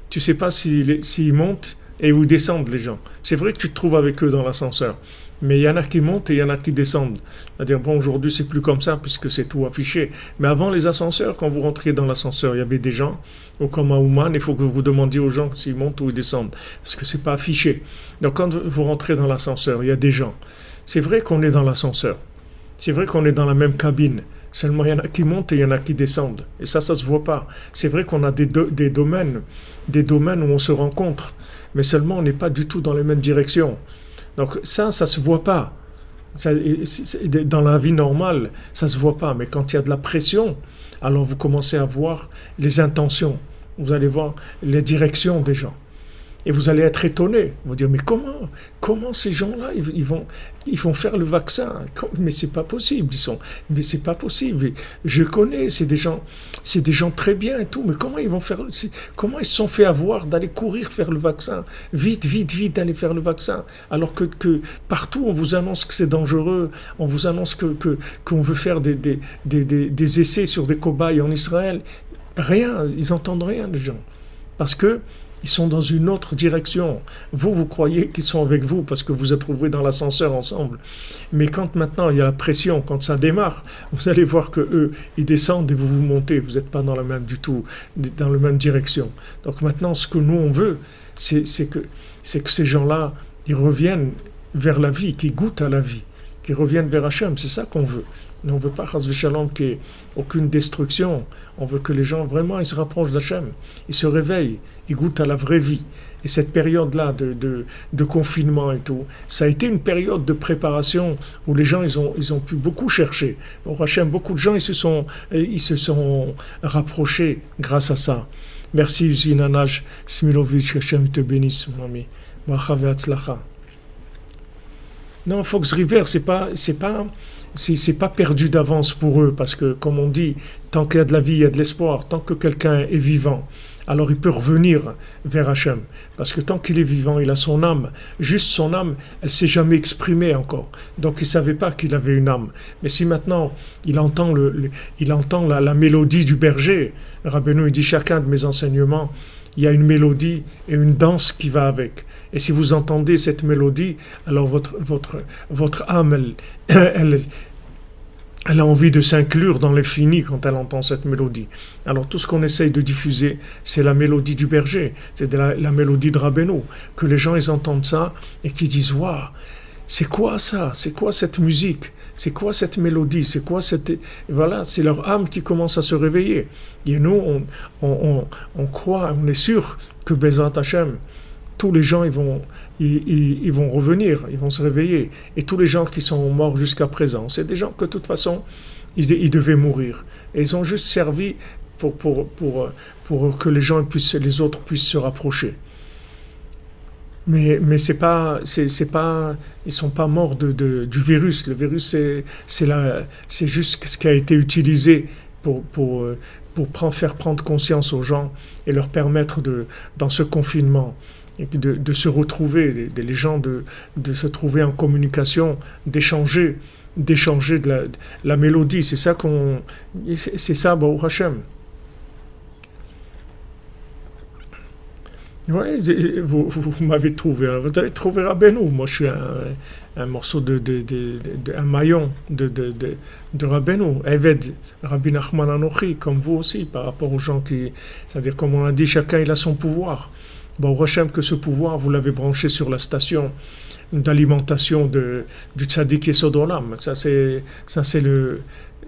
Tu sais pas s'ils montent et où descendent les gens. C'est vrai que tu te trouves avec eux dans l'ascenseur. Mais il y en a qui montent et il y en a qui descendent. C'est-à-dire, bon, aujourd'hui, c'est plus comme ça puisque c'est tout affiché. Mais avant les ascenseurs, quand vous rentriez dans l'ascenseur, il y avait des gens, ou comme à Ouman, il faut que vous demandiez aux gens s'ils montent ou ils descendent. Parce que c'est pas affiché. Donc, quand vous rentrez dans l'ascenseur, il y a des gens. C'est vrai qu'on est dans l'ascenseur. C'est vrai qu'on est dans la même cabine. Seulement, il y en a qui montent et il y en a qui descendent. Et ça se voit pas. C'est vrai qu'on a des domaines où on se rencontre. Mais seulement, on n'est pas du tout dans les mêmes directions. Donc ça se voit pas. Dans la vie normale, ça se voit pas. Mais quand il y a de la pression, alors vous commencez à voir les intentions. Vous allez voir les directions des gens. Et vous allez être étonné. Vous dire, mais comment ces gens-là, ils vont faire le vaccin? Mais c'est pas possible. Mais c'est pas possible. Je connais, c'est des gens très bien et tout. Mais comment ils vont faire? Comment ils se sont fait avoir d'aller courir faire le vaccin? Vite, vite, vite, d'aller faire le vaccin. Alors que partout, on vous annonce que c'est dangereux. On vous annonce qu'on veut faire des essais sur des cobayes en Israël. Rien. Ils n'entendent rien, les gens. Parce que ils sont dans une autre direction. Vous croyez qu'ils sont avec vous parce que vous êtes trouvés dans l'ascenseur ensemble. Mais quand maintenant il y a la pression, quand ça démarre, vous allez voir que eux, ils descendent et vous montez. Vous n'êtes pas dans la même direction. Donc maintenant, ce que nous on veut, c'est que ces gens-là, ils reviennent vers la vie, qu'ils goûtent à la vie, qu'ils reviennent vers Hachem. C'est ça qu'on veut. Mais on ne veut pas, Chas v'Shalom, qu'il n'y ait aucune destruction. On veut que les gens, vraiment, ils se rapprochent d'Hachem. Ils se réveillent, ils goûtent à la vraie vie. Et cette période-là de confinement et tout, ça a été une période de préparation où les gens, ils ont pu beaucoup chercher. Au Hachem, beaucoup de gens, ils se sont rapprochés grâce à ça. Merci, Zinanaj Smilovitch, Hachem te bénisse, mon ami. Bracha ve'atzlacha. Non, Fox River, c'est pas perdu d'avance pour eux, parce que, comme on dit, tant qu'il y a de la vie, il y a de l'espoir. Tant que quelqu'un est vivant, alors il peut revenir vers Hachem. Parce que tant qu'il est vivant, il a son âme. Juste son âme, elle ne s'est jamais exprimée encore. Donc il ne savait pas qu'il avait une âme. Mais si maintenant, il entend la mélodie du berger, Rabbeinu, il dit, chacun de mes enseignements, il y a une mélodie et une danse qui va avec. Et si vous entendez cette mélodie, alors votre âme, elle a envie de s'inclure dans l'infini quand elle entend cette mélodie. Alors tout ce qu'on essaye de diffuser, c'est la mélodie du berger, c'est la mélodie de Rabbeinu. Que les gens ils entendent ça et qu'ils disent « Waouh, c'est quoi ça? C'est quoi cette musique? C'est quoi cette mélodie? C'est quoi cette... » Voilà, c'est leur âme qui commence à se réveiller. Et nous, on croit, on est sûr que Bezrat Hashem, tous les gens, ils vont revenir, ils vont se réveiller. Et tous les gens qui sont morts jusqu'à présent, c'est des gens que de toute façon, ils devaient mourir. Et ils ont juste servi pour que les autres puissent se rapprocher. Mais ils sont pas morts du virus. Le virus, c'est juste ce qui a été utilisé pour faire prendre conscience aux gens et leur permettre dans ce confinement, de se retrouver, les gens de se trouver en communication, d'échanger de la mélodie. C'est ça Baruch Hashem. Oui, vous m'avez trouvé. Vous avez trouvé Rabbeinu. Moi, je suis un morceau un maillon de Rabbeinu. Eved, Rabbi Nachman Anochi, comme vous aussi, par rapport aux gens c'est-à-dire, comme on a dit, chacun il a son pouvoir. Bon, Hachem, que ce pouvoir, vous l'avez branché sur la station d'alimentation du Tzaddik Yesod Olam. Ça, c'est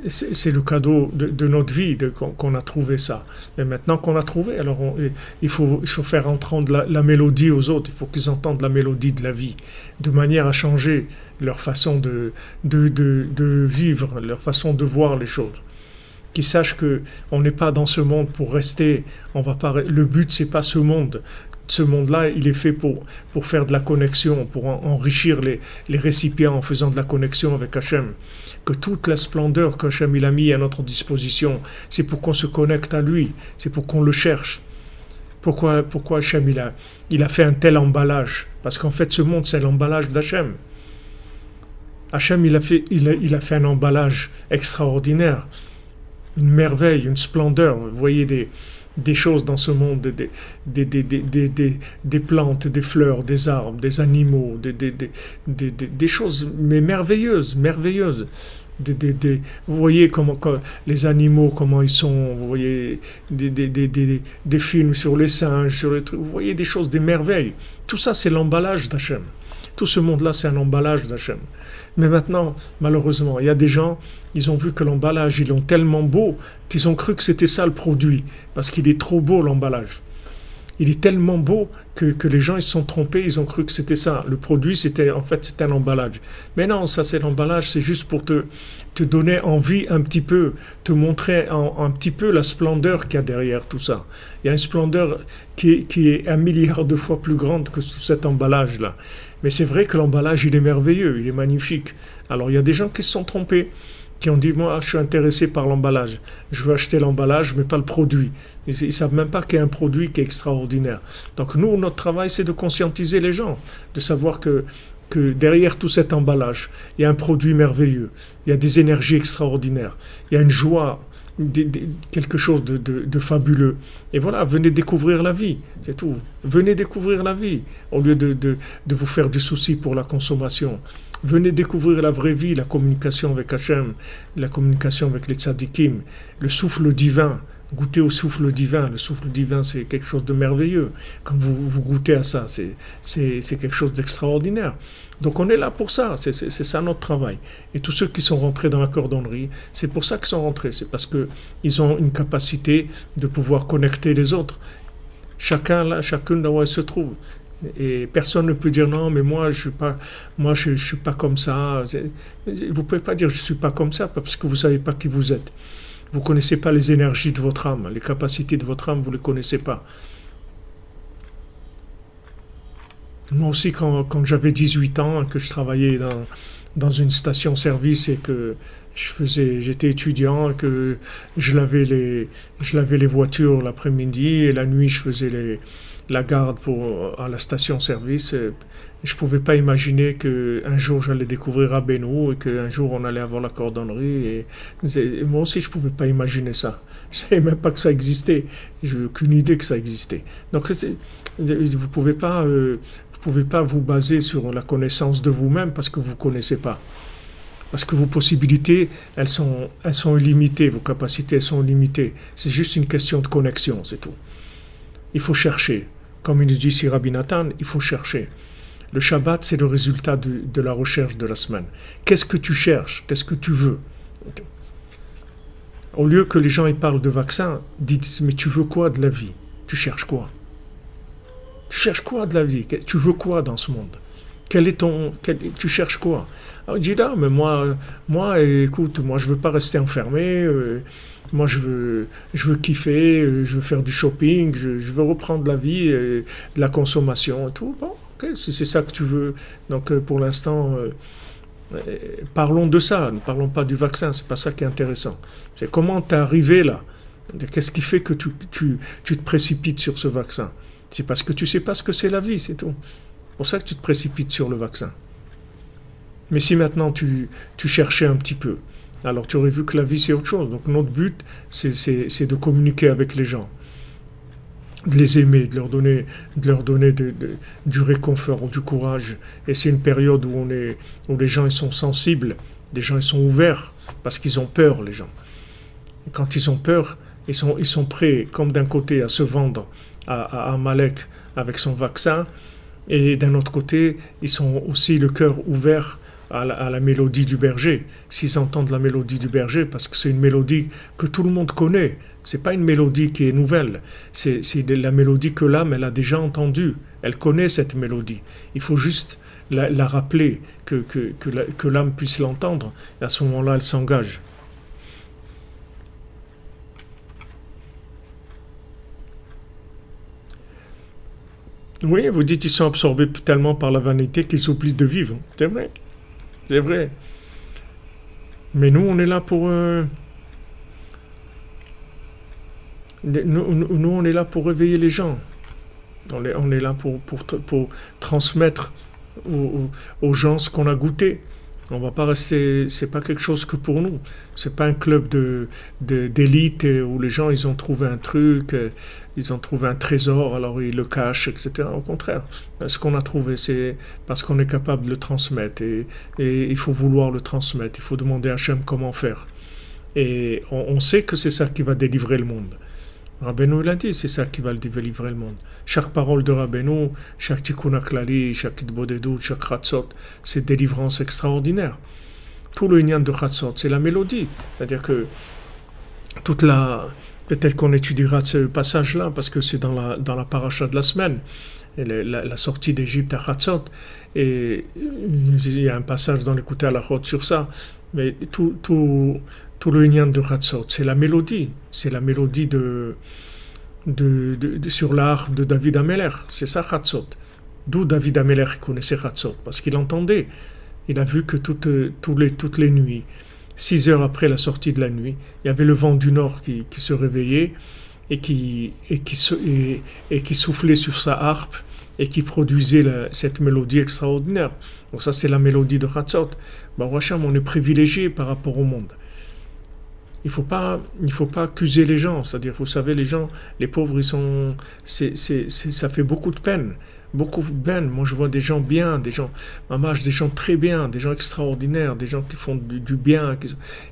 c'est le cadeau de notre vie qu'on a trouvé ça. Et maintenant qu'on a trouvé, alors il faut faire entendre la mélodie aux autres. Il faut qu'ils entendent la mélodie de la vie, de manière à changer leur façon de vivre, leur façon de voir les choses. Qu'ils sachent que on n'est pas dans ce monde pour rester. On va pas. Le but c'est pas ce monde. Ce monde-là, il est fait pour faire de la connexion, pour enrichir les récipients en faisant de la connexion avec Hachem. Que toute la splendeur qu'Hachem il a mis à notre disposition, c'est pour qu'on se connecte à lui, c'est pour qu'on le cherche. Pourquoi Hachem il a fait un tel emballage? Parce qu'en fait, ce monde, c'est l'emballage d'Hachem. Hachem, il a fait un emballage extraordinaire, une merveille, une splendeur. Vous voyez des choses dans ce monde, des plantes, des fleurs, des arbres, des animaux, des choses mais merveilleuses, merveilleuses. Vous voyez comment les animaux, comment ils sont, vous voyez des films sur les singes, sur les trucs, vous voyez des choses, des merveilles. Tout ça, c'est l'emballage d'Hachem. Tout ce monde-là, c'est un emballage d'Hachem. Mais maintenant, malheureusement, il y a des gens, ils ont vu que l'emballage, ils l'ont tellement beau qu'ils ont cru que c'était ça le produit, parce qu'il est trop beau l'emballage. Il est tellement beau que les gens ils se sont trompés, ils ont cru que c'était ça. Le produit, c'était un emballage. Mais non, ça c'est l'emballage, c'est juste pour te donner envie un petit peu, te montrer un petit peu la splendeur qu'il y a derrière tout ça. Il y a une splendeur qui est 1 milliard de fois plus grande que cet emballage-là. Mais c'est vrai que l'emballage, il est merveilleux, il est magnifique. Alors il y a des gens qui se sont trompés, qui ont dit, moi je suis intéressé par l'emballage, je veux acheter l'emballage mais pas le produit. Ils ne savent même pas qu'il y a un produit qui est extraordinaire. Donc nous, notre travail, c'est de conscientiser les gens, de savoir que derrière tout cet emballage, il y a un produit merveilleux, il y a des énergies extraordinaires, il y a une joie, quelque chose de fabuleux. Et voilà, venez découvrir la vie, c'est tout. Venez découvrir la vie, au lieu de vous faire du souci pour la consommation. Venez découvrir la vraie vie, la communication avec Hachem, la communication avec les tzadikim, le souffle divin. Goûtez au souffle divin. Le souffle divin, c'est quelque chose de merveilleux. Quand vous goûtez à ça, c'est quelque chose d'extraordinaire. Donc on est là pour ça, c'est ça notre travail. Et tous ceux qui sont rentrés dans la cordonnerie, c'est pour ça qu'ils sont rentrés. C'est parce qu'ils ont une capacité de pouvoir connecter les autres. Chacune là où elle se trouve. Et personne ne peut dire non, mais moi je suis pas comme ça. Vous pouvez pas dire je suis pas comme ça parce que vous savez pas qui vous êtes. Vous connaissez pas les énergies de votre âme, les capacités de votre âme, vous les connaissez pas. Moi aussi, quand j'avais 18 ans, que je travaillais dans une station-service et que j'étais étudiant, et que je lavais les voitures l'après-midi et la nuit, je faisais la garde à la station-service. Je ne pouvais pas imaginer qu'un jour j'allais découvrir Rabbeinu et qu'un jour on allait avoir la cordonnerie. Et moi aussi, je ne pouvais pas imaginer ça. Je ne savais même pas que ça existait. Je n'avais aucune idée que ça existait. Donc, vous ne pouvez pas vous baser sur la connaissance de vous-même parce que vous ne connaissez pas. Parce que vos possibilités, elles sont illimitées, vos capacités, elles sont limitées. C'est juste une question de connexion, c'est tout. Il faut chercher. Comme il dit ici Rabbi Nathan, il faut chercher. Le Shabbat, c'est le résultat de la recherche de la semaine. Qu'est-ce que tu cherches? Qu'est-ce que tu veux? Au lieu que les gens ils parlent de vaccin, dites, mais tu veux quoi de la vie? Tu cherches quoi? Tu cherches quoi de la vie? Tu veux quoi dans ce monde? Tu cherches quoi? Alors, il dit là, mais moi, écoute, moi je veux pas rester enfermé, moi je veux kiffer, je veux faire du shopping, je veux reprendre la vie, de la consommation et tout. Bon, ok, si c'est ça que tu veux. Donc pour l'instant, parlons de ça, ne parlons pas du vaccin, c'est pas ça qui est intéressant. C'est comment t'es arrivé là? Qu'est-ce qui fait que tu te précipites sur ce vaccin? C'est parce que tu sais pas ce que c'est la vie, c'est tout. C'est pour ça que tu te précipites sur le vaccin. Mais si maintenant tu cherchais un petit peu, alors tu aurais vu que la vie c'est autre chose. Donc notre but c'est de communiquer avec les gens, de les aimer, de leur donner du réconfort, du courage. Et c'est une période où les gens ils sont sensibles, les gens ils sont ouverts parce qu'ils ont peur, les gens. Et quand ils ont peur, ils sont prêts, comme d'un côté à se vendre à Amalek avec son vaccin, et d'un autre côté, ils sont aussi le cœur ouvert à la mélodie du berger, s'ils entendent la mélodie du berger, parce que c'est une mélodie que tout le monde connaît, c'est pas une mélodie qui est nouvelle, c'est la mélodie que l'âme elle a déjà entendue, elle connaît cette mélodie. Il faut juste la rappeler, que l'âme puisse l'entendre, et à ce moment-là elle s'engage. Oui, vous dites qu'ils sont absorbés tellement par la vanité qu'ils oublient de vivre. C'est vrai, c'est vrai. Mais nous, on est là nous, on est là pour réveiller les gens. On est là pour transmettre aux gens ce qu'on a goûté. On va pas rester, c'est pas quelque chose que pour nous. C'est pas un club d'élite où les gens ils ont trouvé un truc, ils ont trouvé un trésor, alors ils le cachent, etc. Au contraire, ce qu'on a trouvé, c'est parce qu'on est capable de le transmettre et il faut vouloir le transmettre. Il faut demander à Hachem comment faire. Et on sait que c'est ça qui va délivrer le monde. Rabbeinu l'a dit, c'est ça qui va le délivrer le monde. Chaque parole de Rabbeinu, chaque tikkun klali, chaque itbodedut, chaque chatzot, c'est délivrance extraordinaire. Tout le lien de chatzot, c'est la mélodie. C'est-à-dire que toute la... Peut-être qu'on étudiera ce passage-là, parce que c'est dans la paracha de la semaine, et la sortie d'Égypte à Chatzot. Et il y a un passage dans l'écouter à la Chot sur ça. Mais tout le lien de Chatzot, c'est la mélodie. C'est la mélodie sur l'art de David Ameller. C'est ça Chatzot. D'où David Ameller connaissait Chatzot, parce qu'il entendait. Il a vu que toutes les nuits, 6 heures après la sortie de la nuit, il y avait le vent du nord qui se réveillait et qui soufflait sur sa harpe et qui produisait cette mélodie extraordinaire. Donc ça, c'est la mélodie de Chatzot. Baruch Hashem, on est privilégié par rapport au monde. Il faut pas accuser les gens. C'est-à-dire, vous savez, les gens, les pauvres, ça fait beaucoup de peine. Beaucoup de peine. Moi, je vois des gens bien, des gens très bien, des gens extraordinaires, des gens qui font du bien.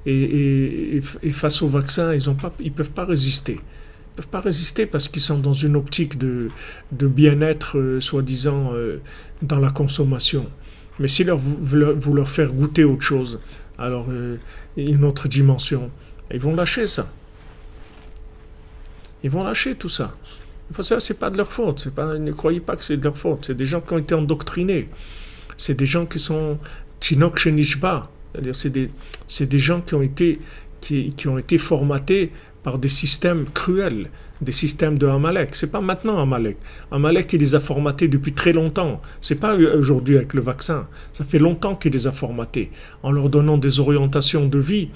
Et face au vaccin, ils peuvent pas résister. Ils peuvent pas résister parce qu'ils sont dans une optique de bien-être, soi-disant, dans la consommation. Mais si vous leur faire goûter autre chose, alors une autre dimension, ils vont lâcher ça. Ils vont lâcher tout ça. Ça, c'est pas de leur faute. Ne croyez pas que c'est de leur faute. C'est des gens qui ont été endoctrinés. C'est des gens qui sont Tinok Shenishba. C'est-à-dire, c'est des gens qui ont été formatés par des systèmes cruels, des systèmes de Amalek. C'est pas maintenant Amalek. Amalek, il les a formatés depuis très longtemps. C'est pas aujourd'hui avec le vaccin. Ça fait longtemps qu'il les a formatés en leur donnant des orientations de vie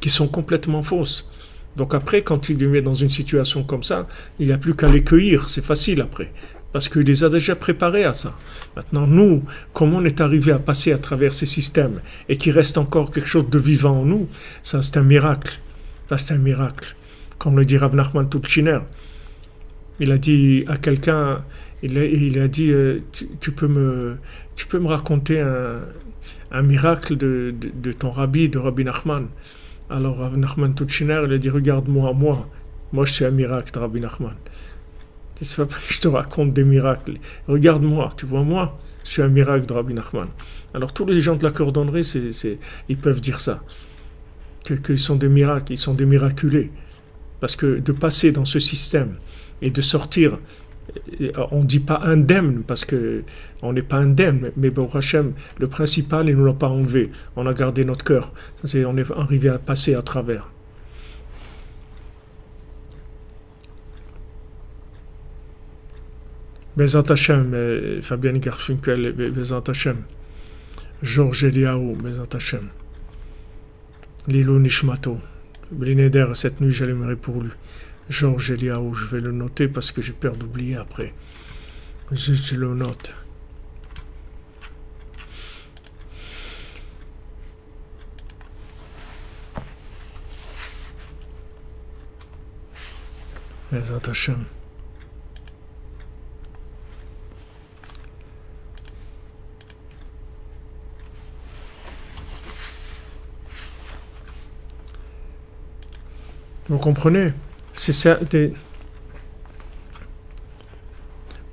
qui sont complètement fausses. Donc après, quand il les met dans une situation comme ça, il n'y a plus qu'à les cueillir, c'est facile après, parce qu'il les a déjà préparés à ça. Maintenant, nous, comment on est arrivé à passer à travers ces systèmes et qu'il reste encore quelque chose de vivant en nous, ça c'est un miracle. Ça c'est un miracle. Comme le dit Rav Nachman Tuchiner, il a dit à quelqu'un, il a dit, tu peux me raconter un miracle de ton rabbi, de Rabbi Nachman. Alors Rav Nachman Tuchiner, il a dit, regarde-moi, moi je suis un miracle de Rabbi Nachman. C'est pas que je te raconte des miracles. Regarde-moi, tu vois, moi, je suis un miracle de Rabbi Nachman. Alors tous les gens de la cordonnerie, ils peuvent dire ça. Qu'ils sont des miracles, ils sont des miraculés. Parce que de passer dans ce système et de sortir, on ne dit pas indemne, parce qu'on n'est pas indemne, mais Baruch Hashem, le principal, il ne nous l'a pas enlevé. On a gardé notre cœur. On est arrivé à passer à travers. Bezat Hashem, Fabien Garfinkel, Bezat Hashem, Georges Eliaou, Bezat Hashem, Lilo Nishmato, Blineder, cette nuit, j'aimerais pour lui. Georges Eliaou, je vais le noter parce que j'ai peur d'oublier après. Je le note. Bezat Hashem. Vous comprenez? C'est ça.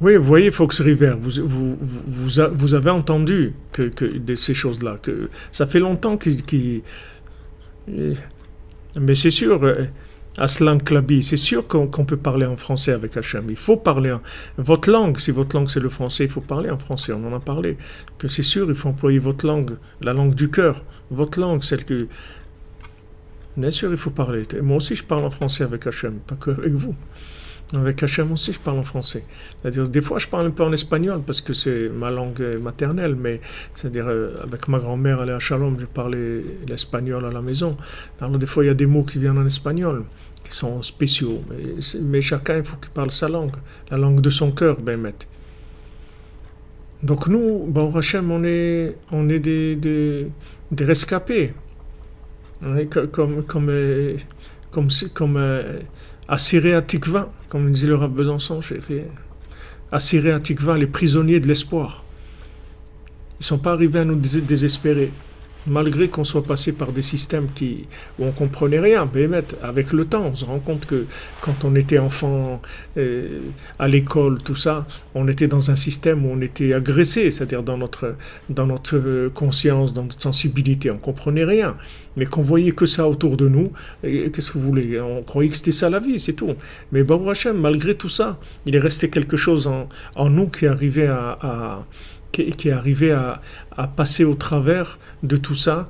Oui, Oui, vous voyez, Fox River, vous avez entendu de ces choses-là, que ça fait longtemps mais c'est sûr, Aslan Klabi, c'est sûr qu'on peut parler en français avec Hachem. Il faut parler votre langue. Si votre langue c'est le français, il faut parler en français. On en a parlé. Que c'est sûr, il faut employer votre langue, la langue du cœur. Votre langue, celle que. Bien sûr, il faut parler. Moi aussi, je parle en français avec Hachem, pas que avec vous. Avec Hachem aussi, je parle en français. C'est-à-dire, des fois, je parle un peu en espagnol parce que c'est ma langue maternelle, mais c'est-à-dire, avec ma grand-mère, elle est à Shalom, je parlais l'espagnol à la maison. Alors, des fois, il y a des mots qui viennent en espagnol, qui sont spéciaux, mais chacun, il faut qu'il parle sa langue, la langue de son cœur, Bémet. Donc, nous, bon, Hachem, on est des rescapés. Ouais, comme Assiré à Tikva, comme disait le Rav Besançon, j'ai fait Assiré à Tikva, les prisonniers de l'espoir. Ils ne sont pas arrivés à nous désespérer, malgré qu'on soit passé par des systèmes où on ne comprenait rien. Mais avec le temps, on se rend compte que quand on était enfant, à l'école, tout ça, on était dans un système où on était agressé, c'est-à-dire dans notre conscience, dans notre sensibilité, on ne comprenait rien. Mais qu'on voyait que ça autour de nous, qu'est-ce que vous voulez? On croyait que c'était ça la vie, c'est tout. Mais Baruch Hashem, malgré tout ça, il est resté quelque chose en nous qui arrivait à passer au travers de tout ça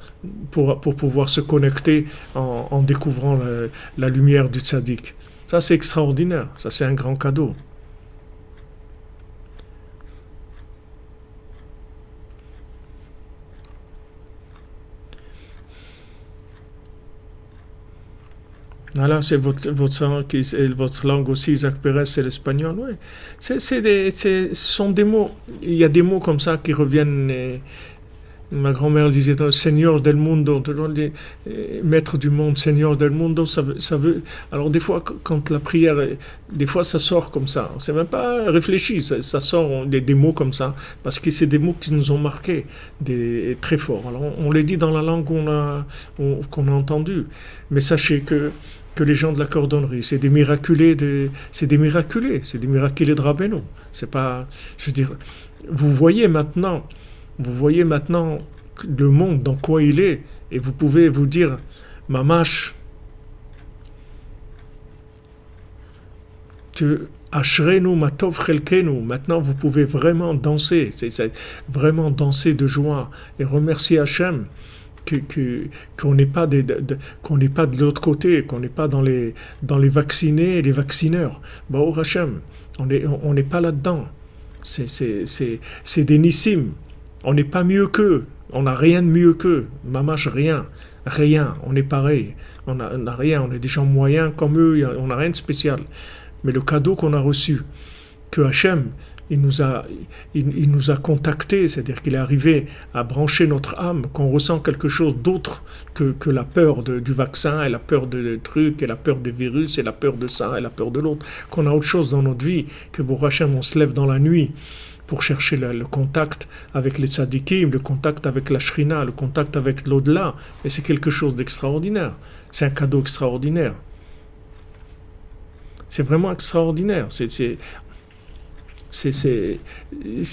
pour pouvoir se connecter en découvrant la lumière du tzaddik. Ça, c'est extraordinaire. Ça, c'est un grand cadeau. Voilà, c'est votre langue aussi, Isaac Pérez, c'est l'espagnol. Ouais. Ce sont des mots. Il y a des mots comme ça qui reviennent. Ma grand-mère disait Seigneur del mundo, toujours dit, maître du monde, Seigneur del mundo, ça veut. Alors, des fois, quand la prière, des fois, ça sort comme ça. On ne s'est même pas réfléchi, ça sort des mots comme ça, parce que c'est des mots qui nous ont marqués très fort. Alors, on les dit dans la langue qu'on a entendue. Mais sachez que les gens de la cordonnerie, c'est des miraculés de Rabbeinu. C'est pas, je veux dire, vous voyez maintenant le monde dans quoi il est, et vous pouvez vous dire, Mamash, que Ashrenu Matov Chelkenu, maintenant vous pouvez vraiment danser, c'est vraiment danser de joie et remercier Hachem. Qu'on n'est pas de l'autre côté, qu'on n'est pas dans les vaccinés et les vaccineurs. Baruch Hashem, on n'est pas là-dedans. C'est des nissim. On n'est pas mieux qu'eux. On n'a rien de mieux qu'eux. Mamash, rien. On est pareil. On n'a rien. On est des gens moyens comme eux. On n'a rien de spécial. Mais le cadeau qu'on a reçu, que Hachem, il nous a contactés, c'est-à-dire qu'il est arrivé à brancher notre âme, qu'on ressent quelque chose d'autre que la peur du vaccin, et la peur des trucs, et la peur des virus, et la peur de ça, et la peur de l'autre, qu'on a autre chose dans notre vie, que pour Hachem, on se lève dans la nuit pour chercher le contact avec les tzadikim, le contact avec la shrina, le contact avec l'au-delà, et c'est quelque chose d'extraordinaire. C'est un cadeau extraordinaire. C'est vraiment extraordinaire. C'est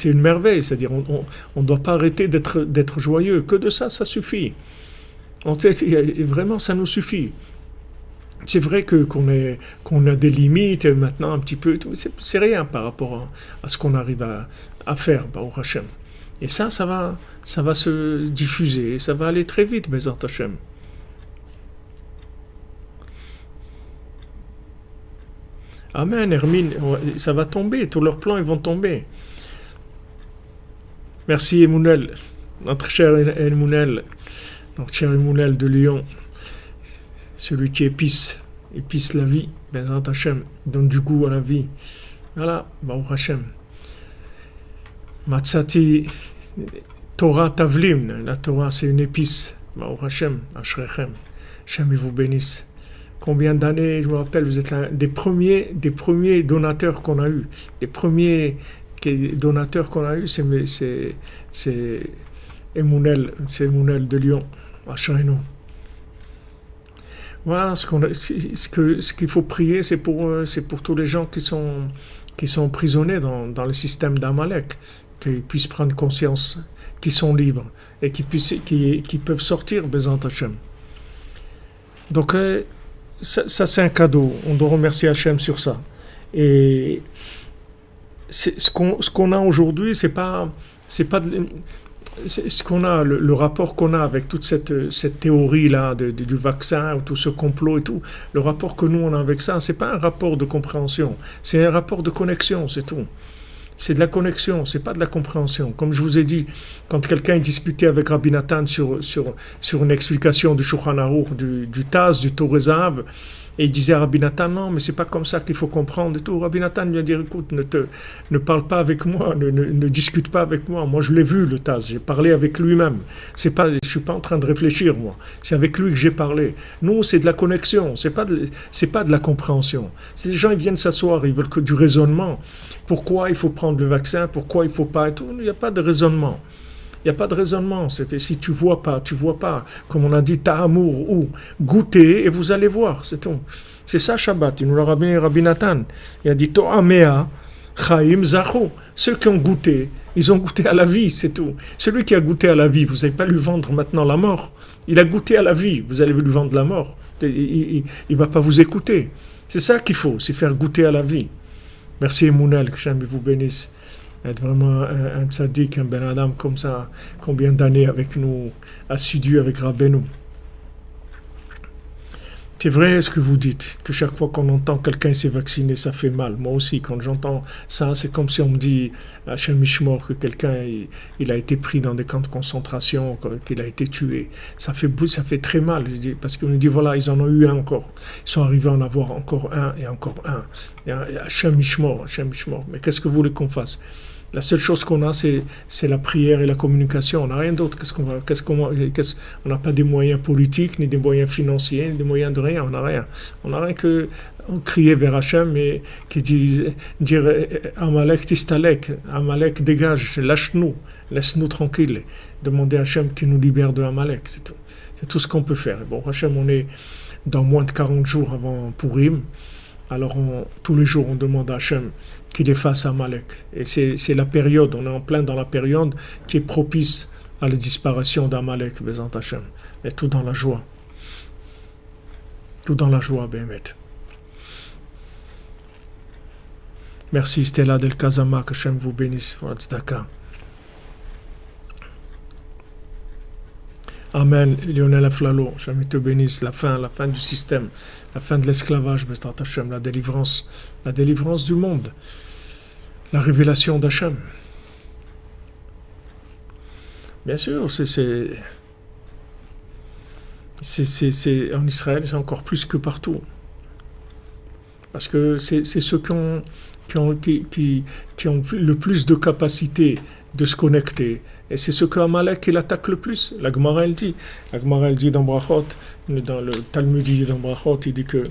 une merveille, c'est-à-dire on ne doit pas arrêter d'être joyeux, que de ça suffit. Vraiment, ça nous suffit. C'est vrai qu'on a des limites maintenant un petit peu, c'est rien par rapport à ce qu'on arrive à faire, Baruch Hashem. Et ça va se diffuser, ça va aller très vite, Bezat Hashem. Amen, Hermine, ça va tomber, tous leurs plans ils vont tomber. Merci Emounel, notre cher Emounel, de Lyon, celui qui épice la vie, Bezrat Hashem, donne du goût à la vie. Voilà, Baruch Hashem. Matzati Torah Tavlim, la Torah c'est une épice, Baruch Hashem, Ashrechem, Hashem il vous bénisse. Combien d'années, je me rappelle, vous êtes l'un des premiers donateurs qu'on a eu. Les premiers donateurs qu'on a eu, c'est Emounel de Lyon, à Charinou. Voilà, ce qu'il faut prier, c'est pour tous les gens qui sont emprisonnés dans le système d'Amalek, qu'ils puissent prendre conscience qu'ils sont libres et qui peuvent sortir, Bezant Hashem. Donc, ça c'est un cadeau. On doit remercier Hashem sur ça. Et ce qu'on a aujourd'hui, c'est pas ce qu'on a, le rapport qu'on a avec toute cette théorie-là du vaccin, ou tout ce complot et tout, le rapport que nous on a avec ça, c'est pas un rapport de compréhension, c'est un rapport de connexion, c'est tout. C'est de la connexion, c'est pas de la compréhension. Comme je vous ai dit, quand quelqu'un discutait avec Rabbi Nathan sur une explication du Shulchan Aruch, du Taz, du Torah Zahav, et il disait à Rabbi Nathan, non, mais c'est pas comme ça qu'il faut comprendre et tout. Rabbi Nathan lui a dit, écoute, ne parle pas avec moi, ne discute pas avec moi. Moi, je l'ai vu, le Taz, j'ai parlé avec lui-même. Je suis pas en train de réfléchir, moi. C'est avec lui que j'ai parlé. Nous, c'est de la connexion, c'est pas de la compréhension. Les gens, ils viennent s'asseoir, ils veulent que du raisonnement. Pourquoi il faut prendre le vaccin, pourquoi il ne faut pas et tout. Il n'y a pas de raisonnement. Il n'y a pas de raisonnement. Si tu vois pas, tu vois pas. Comme on a dit, ta'amour ou goûter et vous allez voir, c'est tout. C'est ça Shabbat. Il nous l'a rabbiné Rabbi Nathan. Il a dit To'amea chaim zacho. Ceux qui ont goûté, ils ont goûté à la vie, c'est tout. Celui qui a goûté à la vie, vous n'allez pas lui vendre maintenant la mort. Il a goûté à la vie, vous allez lui vendre la mort. Il ne va pas vous écouter. C'est ça qu'il faut, c'est faire goûter à la vie. Merci Emounel, que Hachem vous bénisse. Être vraiment un tzaddik, un ben adam comme ça, combien d'années avec nous, assidu avec Rabbeinu. C'est vrai ce que vous dites, que chaque fois qu'on entend quelqu'un s'est vacciné, ça fait mal. Moi aussi, quand j'entends ça, c'est comme si on me dit, Hachem Mishmor, que quelqu'un il a été pris dans des camps de concentration, qu'il a été tué. Ça fait très mal, parce qu'on nous dit, voilà, ils en ont eu un encore. Ils sont arrivés à en avoir encore un et encore un. Et Hachem Mishmor, Hachem Mishmor. Mais qu'est-ce que vous voulez qu'on fasse? La seule chose qu'on a, c'est la prière et la communication. On n'a rien d'autre. On n'a pas des moyens politiques, ni des moyens financiers, ni des moyens de rien. On n'a rien. On n'a rien que crier vers Hachem et qui dire Amalek tistalek, Amalek dégage, lâche-nous, laisse-nous tranquilles. Demander à Hachem qu'il nous libère de Amalek. C'est tout ce qu'on peut faire. Bon, Hachem, on est dans moins de 40 jours avant Purim. Alors, tous les jours, on demande à Hachem qu'il efface Amalek. Et c'est la période, on est en plein dans la période qui est propice à la disparition d'Amalek, Bezant Hachem. Et tout dans la joie. Tout dans la joie, Bémet. Merci Stella Del Kazama, que Hachem vous bénisse pour la tzedaka. Amen, Lionel Aflalo, Hachem te bénisse, la fin du système, la fin de l'esclavage, Bezrat Hachem, la délivrance du monde, la révélation d'Hachem. Bien sûr, c'est en Israël, c'est encore plus que partout. Parce que c'est ceux qui ont le plus de capacité de se connecter. Et c'est ce que Amalek il attaque le plus. La Gemara elle dit dans Brachot, dans le Talmud il dit dans Brachot, il dit que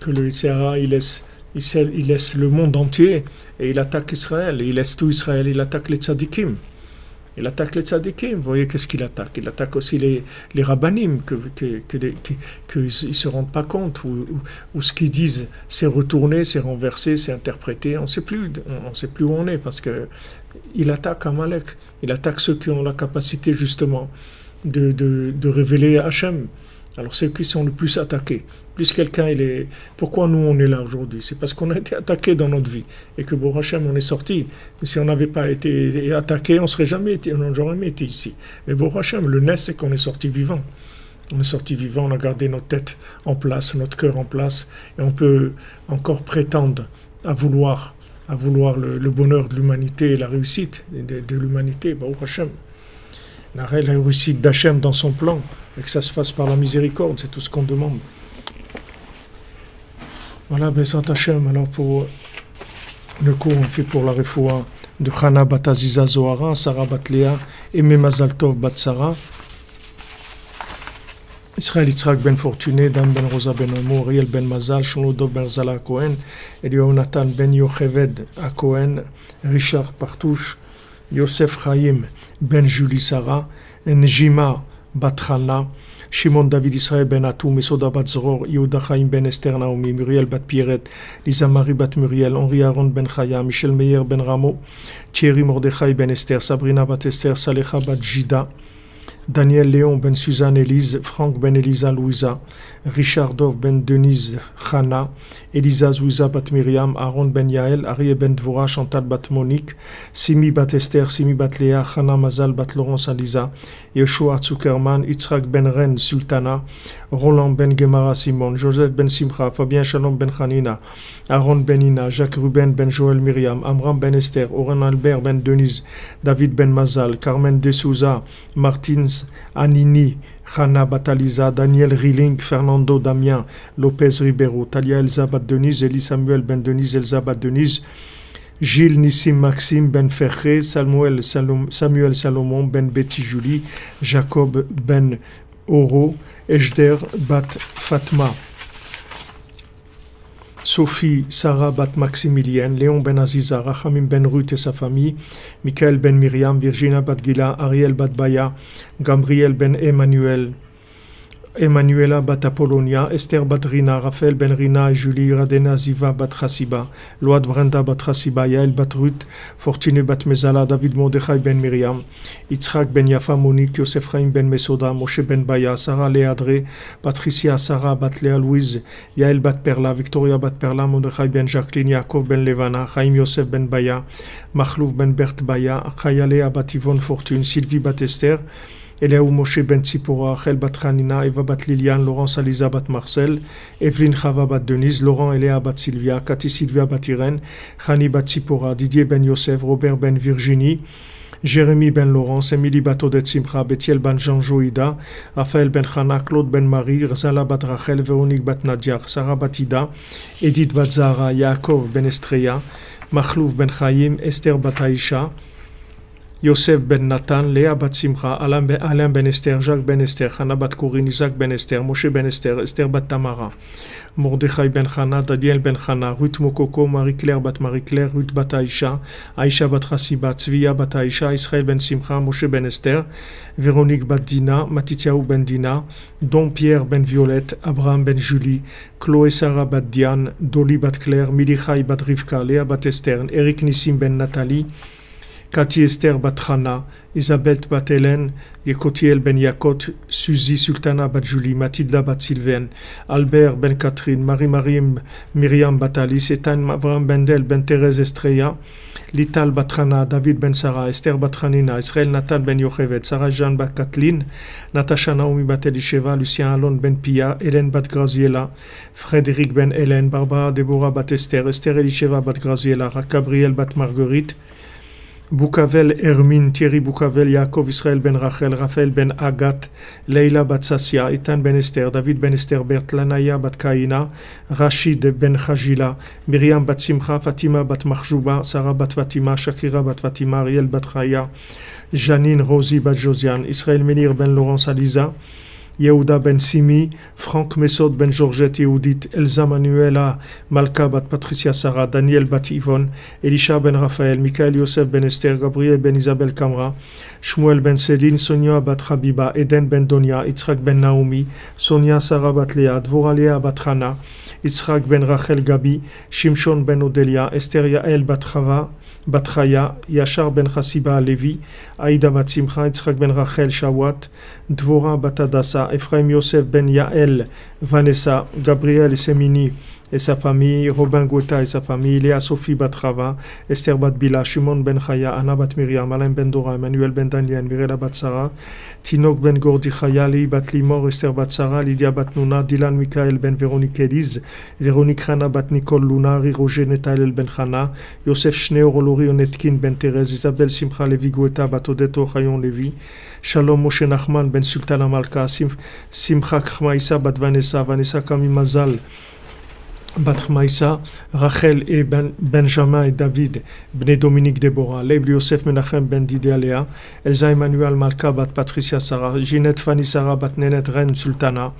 le Yitzhara il laisse le monde entier et il attaque Israël, et il laisse tout Israël, il attaque les tzadikim. Il attaque les tzadikim. Vous voyez qu'est-ce qu'il attaque? Il attaque aussi les rabbanim, qu'ils ne se rendent pas compte, ou ce qu'ils disent, c'est retourné, c'est renversé, c'est interprété. On ne sait plus où on est, parce que il attaque Amalek. Il attaque ceux qui ont la capacité, justement, de révéler Hachem. Alors, c'est ceux qui sont le plus attaqués. Plus quelqu'un, pourquoi nous, on est là aujourd'hui? C'est parce qu'on a été attaqué dans notre vie. Et que, bon, Hachem, on est sorti. Mais si on n'avait pas été attaqué, on n'aurait jamais été ici. Mais, bon, Hachem, le nez, c'est qu'on est sorti vivant. On est sorti vivant, on a gardé notre tête en place, notre cœur en place. Et on peut encore prétendre à vouloir le bonheur de l'humanité et la réussite de l'humanité. Bon, Hachem. La réussite d'Hachem dans son plan, et que ça se fasse par la miséricorde, c'est tout ce qu'on demande. Voilà, Bezrat Hachem. Alors pour le cours, on fait pour la refoua de Chana Bat Aziza Zohara, Sarah Bat Léa, Aimé Mazal Tov Bat Sarah, Israël Yitzhak Ben Fortuné, Dan Ben Rosa Ben Omo, Riel Ben Mazal, Shlomo Dov Ben Zala Cohen, Eliyahu Nathan Ben Yocheved à Cohen, Richard Partouche, Yosef Chaim Ben Julie Sarah, Njima Batrana, Shimon David Israël ben Atou, Mesoda bat Zror, Yehuda Chaim ben Esther Naomi, Muriel bat Pierret, Lisa Marie bat Muriel, Henri Aaron ben Chaya, Michel Meyer ben Ramo, Thierry Mordechai ben Esther, Sabrina bat Esther, Salecha bat Jida, Daniel Léon ben Suzanne Élise, Franck ben Elisa Louisa, Richard Dov ben Denise Chana, Elisa Zouiza bat Myriam, Aaron ben Yael, Arié ben Dvora, Chantal bat Monique, Simi bat Esther, Simi bat Léa, Chana Mazal bat Laurence Aliza, Yeshua Zuckerman, Yitzhak ben Ren Sultana, Roland ben Gemara Simon, Joseph ben Simcha, Fabien Shalom ben Hanina, Aaron ben Ina, Jacques Ruben ben Joël Myriam, Amram ben Esther, Oren Albert ben Denise, David ben Mazal, Carmen de Souza, Martins Anini, Hana Bataliza, Daniel Rilling, Fernando Damien, Lopez Ribeiro, Talia Elza Bat Denise, Elie Samuel Ben Denise, Elza Bat Denise, Gilles Nissim Maxime Ben Ferré, Samuel Salomon Ben Betty Julie, Jacob Ben Oro, Ejder Bat Fatma, Sophie Sarah Bat Maximilienne, Léon Ben Aziza, Rachamim Ben Ruth et sa famille, Michael Ben Myriam, Virginia Bat Gila, Ariel Bat Baya, Gabriel Ben Emmanuel, Emanuela Bat Apollonia, Esther Bat Rina, Raphaël Ben Rina et Julie, Radena Ziva Bat Chassiba, Load Brenda Bat Chassiba, Yael Bat Ruth, Fortune Bat Mezala, David Mordechai Ben Myriam, Yitzhak Ben Yafa Monique, Yosef Chaim Ben Mesoda, Moshe Ben Baya, Sarah Léadré, Patricia Sarah Bat Léa Louise, Yael Bat Perla, Victoria Bat Perla, Mordechai Ben Jacqueline, Yaakov Ben Levana, Chaim Yosef Ben Baya, Machlouf Ben Bert Baya, Chayalea Bat Yvonne Fortune, Sylvie Bat Esther, Eliaou Moshe Ben Tzipora, Rachel Bat Hanina, Eva Bat Liliane, Laurence Aliza Bat Marcel, Evelyne Chava Bat Denise, Laurent Eléa Bat Sylvia, Cathy Sylvia Bat Irène, Chani Bat Tzipora, Didier Ben Yosef, Robert Ben Virginie, Jérémy Ben Laurence, Émilie Bat Odette Simcha, Bethiel Ben Jean Joïda, Raphaël Ben Chana, Claude Ben Marie, Zala Bat Rachel, Véronique Bat Nadia, Sarah Bat Ida, Edith Bat Zahra, Yaakov Ben Estreya, Machlouf Ben Chaim, Esther Bat Aïcha, Yosef Ben Nathan, Léa Bat Simcha, Alain Ben Esther, Jacques Ben Esther, Hana Bat Corinne, Isaac Ben Esther, Moshe Ben Esther, Esther Bat Tamara, Mordechai Ben Chana, Daniel Ben Chana, Ruth Mokoko, Marie-Claire Bat Marie-Claire, Ruth Bat Aïcha, Aïcha Bat Chassiba, Tzvia Bat Aïcha, Israël Ben Simcha, Moshe Ben Esther, Véronique Bat Dina, Matityahu Ben Dina, Don Pierre Ben Violette, Abraham Ben Julie, Chloé Sarah Bat Diane, Dolly Bat Claire, Milichai Bat Rivka, Léa Bat Esther, Eric Nissim Ben Nathalie, Cathy Esther Bat Chana, Isabelle Bat Hélène, Yekotiel Ben Yakot, Suzy Sultana Bat Julie, Mathilda Bat Sylvain, Albert Ben Catherine, Marie-Marie Myriam Bat Alice, Etan Avram Bendel Ben Thérèse Estreya, Lital Bat Chana, David Ben Sarah, Esther Bat Hanina, Israël Nathan Ben Yochevet, Sarah Jeanne Bat Kathleen, Natasha Naomi Bat Elisheva, Lucien Alon Ben Pia, Hélène Bat Graziella, Frédéric Ben Hélène, Barbara Deborah Bat Esther, Esther Elisheva Bat Graziella, Gabriel Bat Marguerite, Boukavel Hermine, Thierry Boukavel, Yaakov Israël Ben Rachel, Raphaël Ben Agat, Leila Bat Sassia, Ethan Ben Esther, David Ben Esther Bert, Lanaya Bat Kaina, Rachid Ben Khajila, Myriam Bat Simcha, Fatima Bat Mahjouba, Sarah Bat Fatima, Shakira Bat Fatima, Ariel Bat Chaya, Janine Rosie Bat Josiane, Israël Menir Ben Laurence Aliza, Yehuda Ben Simi, Franck Mesod Ben Georgette Yehudit, Elsa Manuela Malka Bat Patricia Sarah, Daniel Bat Yvonne, Elisha Ben Raphaël, Michael Yosef Ben Esther, Gabriel Ben Isabelle Kamra, Shmuel Ben Céline, Sonia Bat Habiba, Eden Ben Donia, Yitzhak Ben Naomi, Sonia Sarah Bat Léa, Dvorah Léa Bat Hana, Yitzhak Ben Rachel Gabi, Shimshon Ben Odelia, Esther Yael Bat Chava, Bat Chaya, Yachar Ben Chassiba Levi, Aïda Bat Simcha, Yitzhak Ben Rachel Shawat, Dvorah Bat Adassa, Ephraim Yosef Ben Yael, Vanessa, Gabriel Semini et sa famille, Robin Goueta et sa famille, Léa Sophie Bat Chava, Esther Bat Bila, Shimon Ben Chaya, Anna Bat Miriam, Alain Ben Dora, Emmanuel Ben Daniel, Mirela Bat Sarah, Tinok Ben Gordi Chaya, Li Bat Limor, Esther Bat Sarah, Lydia Bat Nouna, Dylan Michael Ben Véronique Elize, Véronique Hana Bat Nicole Luna, Roger Netalel Ben Chana, Yosef Shneor Olori Onetkin Ben Thérèse, Isabelle Simcha Levi Goueta Bat Odeto Chayon Levi, Shalom Moshe Nachman Ben Sultana Malka, Simcha Khmaïsa Bat Vanessa, Vanessa Kami Mazal, Bat Maïsa, Rachel et Benjamin et David, Bne Dominique Déborah, Leib Yosef Menachem Ben Didé Léa, Elsa Emmanuel Malka Bat Patricia Sarah, Ginette Fanny Sarah Bat Nenet Ren Sultana,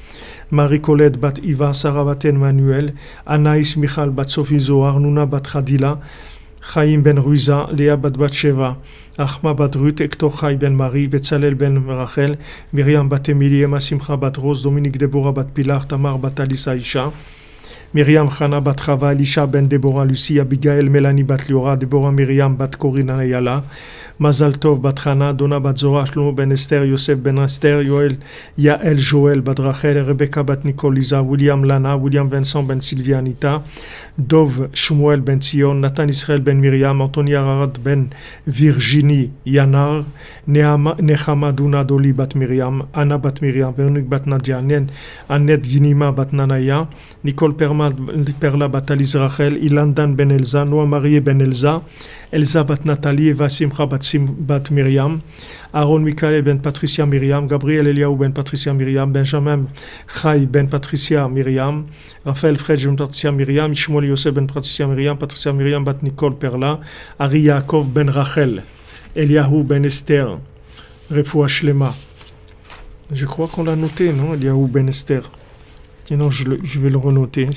Marie Colette Bat Iva Sarah Bat Emmanuel, Anaïs Michal Bat Sophie Zohar, Nouna Bat Khadila, Chaim ben Ruiza, Léa bat Batsheva, Achma bat Ruth, Hector Chai ben Marie, Betzalel ben Rachel, Myriam bat Emily, Emma Simcha bat Rose, Dominique Deborah bat Pilar, Tamar bat Alisa Isha, Myriam Chana bat Chava, Elisha ben Deborah, Lucie, Abigail, Mélanie bat Liora, Deborah Myriam bat Corinne Ayala, Mazal Tov bat Chana, Donna bat Zora, Shlomo ben Esther, Yosef ben Esther, Yoel, Yael Joël bat Rachel, Rebecca bat Nicole Lisa, William Lana, William Vincent ben Sylvia Anita, Dov Shmuel ben Sion, Nathan Israël ben Myriam, Anthony Ararat ben Virginie Yanar, Nechama Duna Doli bat Myriam, Anna bat Myriam, Véronique bat Nadia, Annette Ginima bat Nanaya, Nicole Perla bat Alice Rachel, Ilandan ben Elza, Noah Marie ben Elza, Elza bat Nathalie, Eva Simcha bat Myriam, Aaron Michael ben Patricia Myriam, Gabriel Eliaou ben Patricia Myriam, Benjamin Chai ben Patricia Myriam, Raphaël Fred ben Patricia Myriam, Ishmael Yosef ben Patricia Myriam bat Nicole Perla, Ari Yaakov ben Rachel, Eliaou ben Esther, Refoua Shlema. Je crois qu'on l'a noté, non? Eliaou ben Esther. Sinon, je vais le renoter.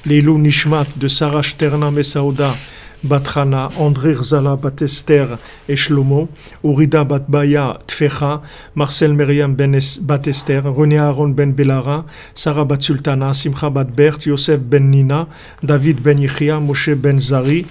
Leilou Nishmat de Sarah Shterna Mesaouda Batrana, André Rzala Bat Esther et Shlomo, Ourida Bat Baya Tfecha, Marcel Myriam Bat Esther, René Aaron Ben Belara, Sarah Bat Sultana, Simcha Bat Bert, Yosef Ben Nina, David Ben Yichia, Moshe Ben Zari,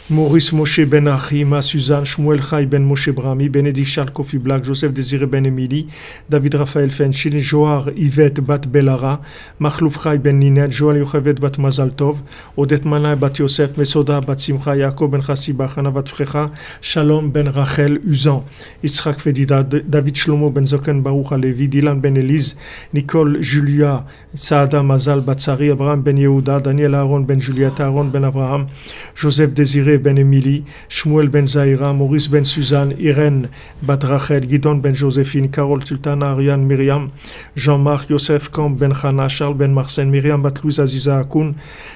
Maurice Moshe Ben Achima, Suzanne, Shmuel Chai Ben Moshe Brami, Bénédicte Charles Kofi Black, Joseph Désiré Ben Emily, David Raphaël Fenchin, Joar Yvette Bat Belara, Machlouf Chai Ben Ninet, Joël Yochevet Bat Mazaltov, Odette Manay Bat Yosef, Mesoda Bat Simcha, Yaakov Ben Chassiba, Hana Bat Frecha, Shalom Ben Rachel Uzan, Yitzhak Fedida, David Shlomo Ben Zoken Baruch Alevi, Dylan Ben Elise, Nicole Julia, Saada Mazal Batsari, Abraham Ben Yehuda, Daniel Aaron Ben Juliette, Aaron Ben Abraham, Joseph Désiré Ben Emily, Shmuel Ben Zahira, Maurice Ben Suzanne, Irène Bat Rachel, Guidon Ben Joséphine, Carole Sultana, Ariane Myriam, Jean-Marc, Yosef Kamp Ben Chana, Charles Ben Marcen, Myriam Bat Louise Aziza Akoun,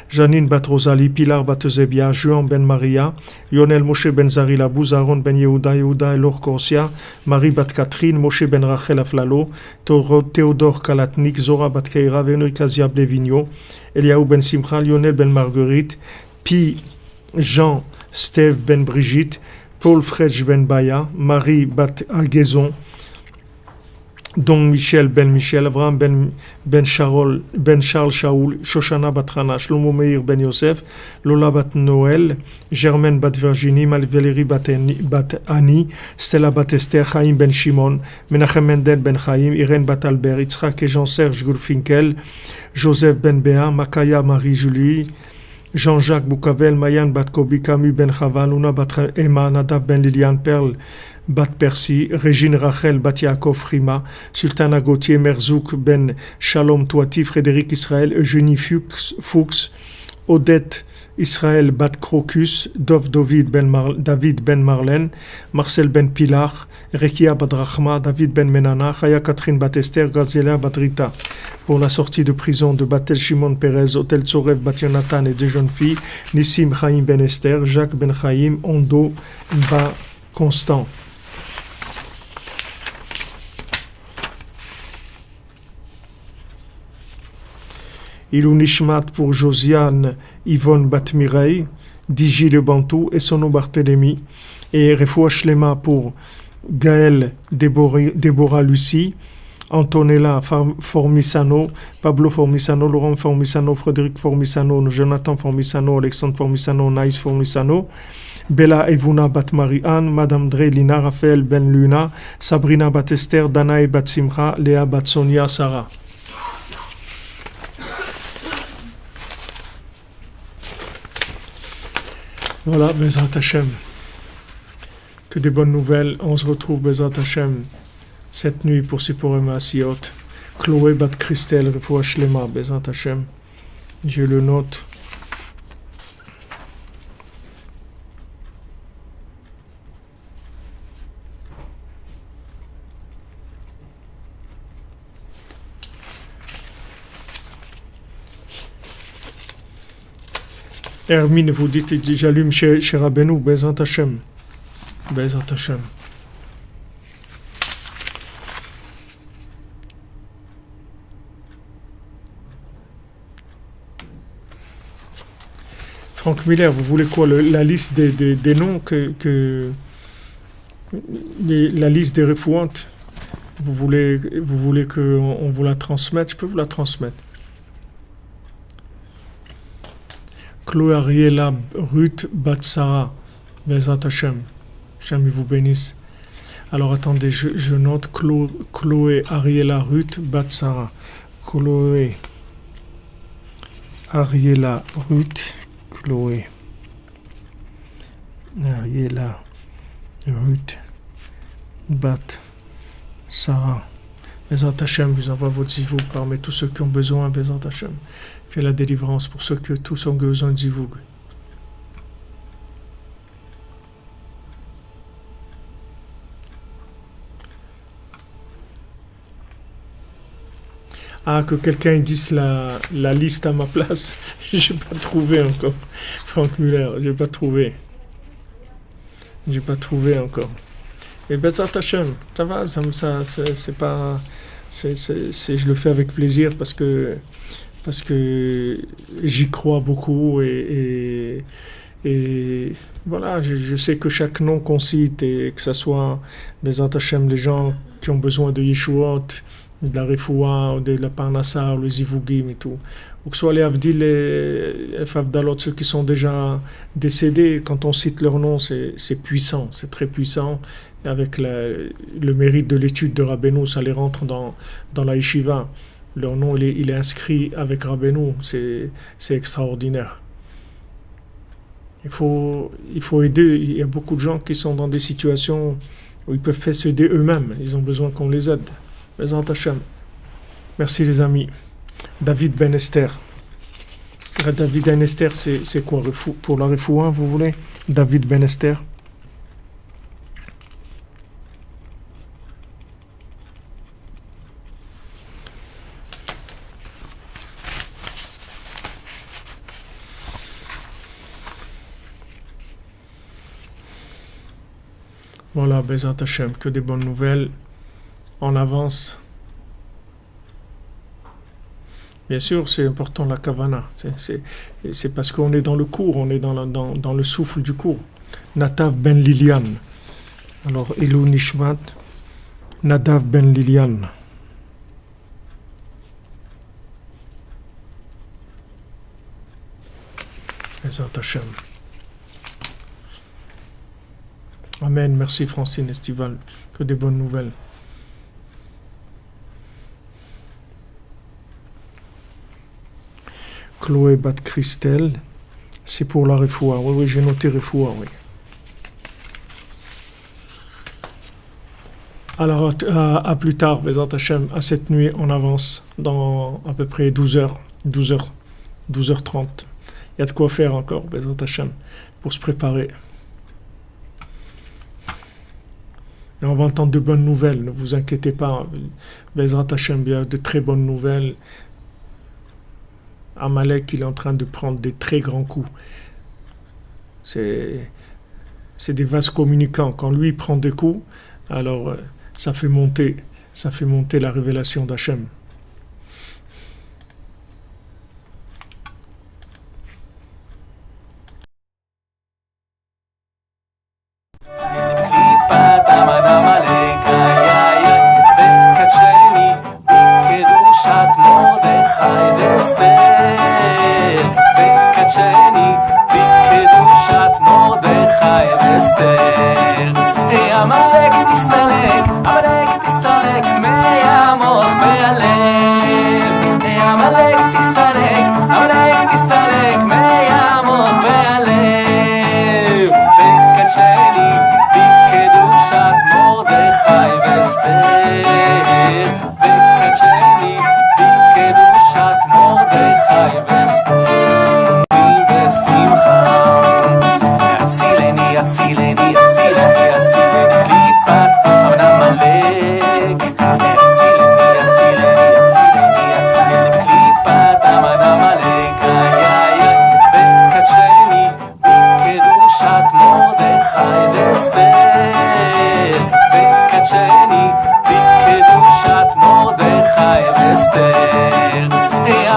Janine Bat Rosalie, Pilar Bat Zebia, Juan Ben Maria, Lionel Moshe Ben Zari Labouz, Aaron Ben Yehuda, Yehuda Elor Korsia, Marie Bat Catherine, Moshe Ben Rachel Aflalo, Théodore Kalatnik, Zora Bat Keira, Véronique Azia Blevigno, Eliaou Ben Simcha, Lionel Ben Marguerite, Pi Jean Steve Ben Brigitte, Paul Fredj Ben Baya, Marie Bat Agezon, Don Michel Ben Michel, Abraham Ben Charles Shaoul, Shoshana Bat Hana, Shlomo Meir Ben Yosef, Lola Bat Noël, Germaine Bat Virginie, Valérie Bat Annie, Stella Bat Esther, Chaim Ben Shimon, Menachem Mendel Ben Chaim, Irène Bat Albert, Yitzhak et Jean-Serge Gulfinkel, Joseph Ben Béa, Makaya Marie-Julie, Jean-Jacques Boukavel, Mayan Bat Kobi, Camus Ben Chava, Luna Bat Emma, Nadav Ben Liliane, Perle Bat Percy, Régine Rachel Bat Yaakov Rima, Sultana Gauthier, Merzouk Ben Shalom Touati, Frédéric Israël, Eugénie Fuchs, Odette Israël Bat Crocus, David Ben Marlène, Marcel Ben Pilar, Rekia Bat Rachma, David Ben Menana, Chaya Catherine Bat Esther, Gazela Bat Rita. Pour la sortie de prison de Batel Shimon Perez, Hôtel Tzorev Bat Yonatan et deux jeunes filles, Nissim Chaim Ben Esther, Jacques Ben Chaim, Ondo Ba Constant. Ilou Nishmat pour Josiane Yvonne Batmirei, Digi Le Bantou et Sono Barthélemy, et Refoua Shlema pour Gaël Déborah Lucie, Antonella Formisano, Pablo Formisano, Laurent Formisano, Frédéric Formisano, Jonathan Formisano, Alexandre Formisano, Naïs Formisano, Bella Evuna Bat Marie-Anne, Madame Dre Lina, Raphaël Ben Luna, Sabrina Bat Esther, Danae Bat Simcha, Léa Bat Sonia Sarah. Voilà, Bezrat Hashem. Que des bonnes nouvelles. On se retrouve, Bezrat Hashem, cette nuit pour Sipporim Asiot. Chloé Bat Christelle, Refoua Shlema, Bezrat Hashem. Je le note. Hermine, vous dites, j'allume chez Rabbeinu, Bezrat Hashem. Bezrat Hashem. Franck Miller, vous voulez quoi, la liste des noms la liste des refouantes? Vous voulez qu'on vous la transmette? Je peux vous la transmettre. Chloé Ariela Ruth Batsara, Bezat Hashem. Hashem vous bénisse. Alors attendez, je note Chloé Ariela Ruth Batsara. Chloé Ariela Ruth. Chloé Ariela Ruth Batsara. Bezat Hashem vous envoie votre zivoug parmi tous ceux qui ont besoin. Bezat Hashem fait la délivrance pour ceux qui tous ont besoin de zivoug. Ah, que quelqu'un dise la liste à ma place. J'ai pas trouvé encore. Franck Muller, j'ai pas trouvé encore. Et Bezat Hashem, ça va, c'est pas, je le fais avec plaisir parce que j'y crois beaucoup et voilà, je sais que chaque nom qu'on cite et que ça soit Bezat Hashem, les gens qui ont besoin de Yeshuot, de la Refoua, ou de la Parnassa, ou les Zivougim et tout, ou que ce soit les Avdil et les Favdalot, ceux qui sont déjà décédés, quand on cite leur nom, c'est puissant, c'est très puissant. Et avec le mérite de l'étude de Rabbeinu, ça les rentre dans la yeshiva. Leur nom, il est inscrit avec Rabbeinu, c'est extraordinaire. Il faut aider. Il y a beaucoup de gens qui sont dans des situations où ils peuvent pas s'aider eux-mêmes. Ils ont besoin qu'on les aide. Bezat Hashem. Merci les amis. David Ben Esther. David Ben Esther, c'est quoi pour la Refoua, vous voulez? David Ben Esther. Voilà, Bezat Hashem, que des bonnes nouvelles. En avance. Bien sûr, c'est important la kavana. C'est parce qu'on est dans le cours, on est dans le souffle du cours. Nadav Ben Lilian. Alors, Elou Nishmat, Nadav Ben Lilian. Bezat Hashem. Amen. Merci Francine Estival. Que des bonnes nouvelles. Chloé Bat Christelle, c'est pour la Refoua. Oui, j'ai noté Refoua, oui. Alors, à plus tard, Bezat Hashem, à cette nuit, on avance dans à peu près 12h30. Il y a de quoi faire encore, Bezat Hashem, pour se préparer. Et on va entendre de bonnes nouvelles, ne vous inquiétez pas. Bezat Hashem, il y a de très bonnes nouvelles. Amalek, il est en train de prendre des très grands coups. C'est des vases communicants. Quand lui prend des coups, alors ça fait monter la révélation d'Hachem.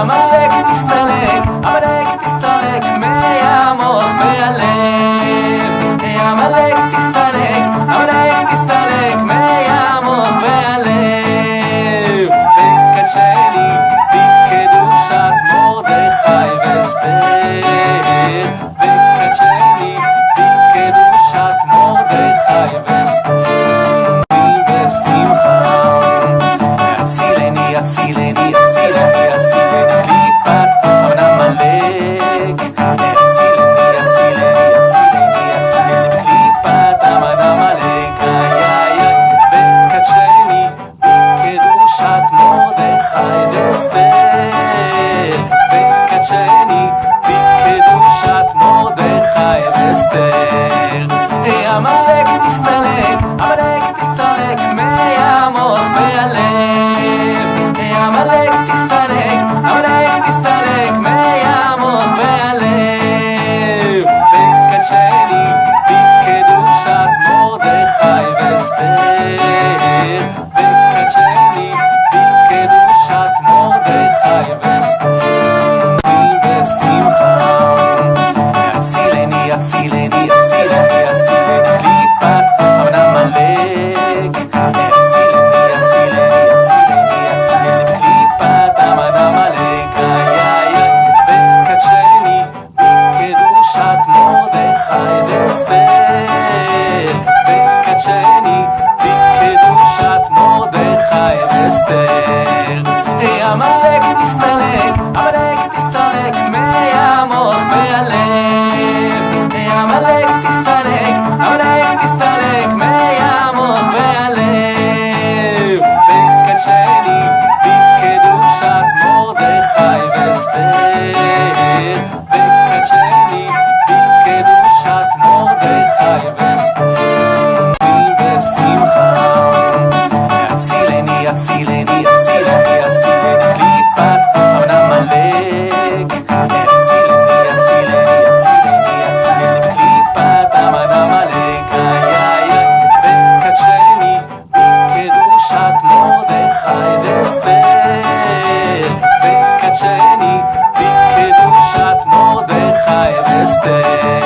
Amalek תסתלק, Amalek תסתלק מהמות ואסתר, וקדשני בקדושת מרדכי ואסתר. עמלק תסתלק, עמלק תסתלק מהמוח והלב. עמלק תסתלק, עמלק תסתלק מהמוח והלב. וקדשני בקדושת מרדכי ואסתר, וקדשני בקדושת מרדכי ואסתר. בשמחה יצילני, יצילני, יצילני, יציל את קליפת עמלק. יצילני, יצילני, יצילני, יציל את קליפת עמלק. וקדשני בקדושת מרדכי ואסתר, וקדשני בקדושת מרדכי ואסתר. עמלק תסתלק, עמלק תסתלק מהמוח והלב. עמלק תסתלק, עמלק תסתלק מהמוח והלב. וקדשני בקדושת מרדכי ואסתר, וקדשני בקדושת מרדכי ואסתר. בשמחה יצילני, יצילני, יצילני, יציל את קליפת עמלק. יצילני, יצילני, יצילני, יציל את קליפת עמלק. וקדשני בקדושת מרדכי ואסתר, וקדשני בקדושת מרדכי ואסתר.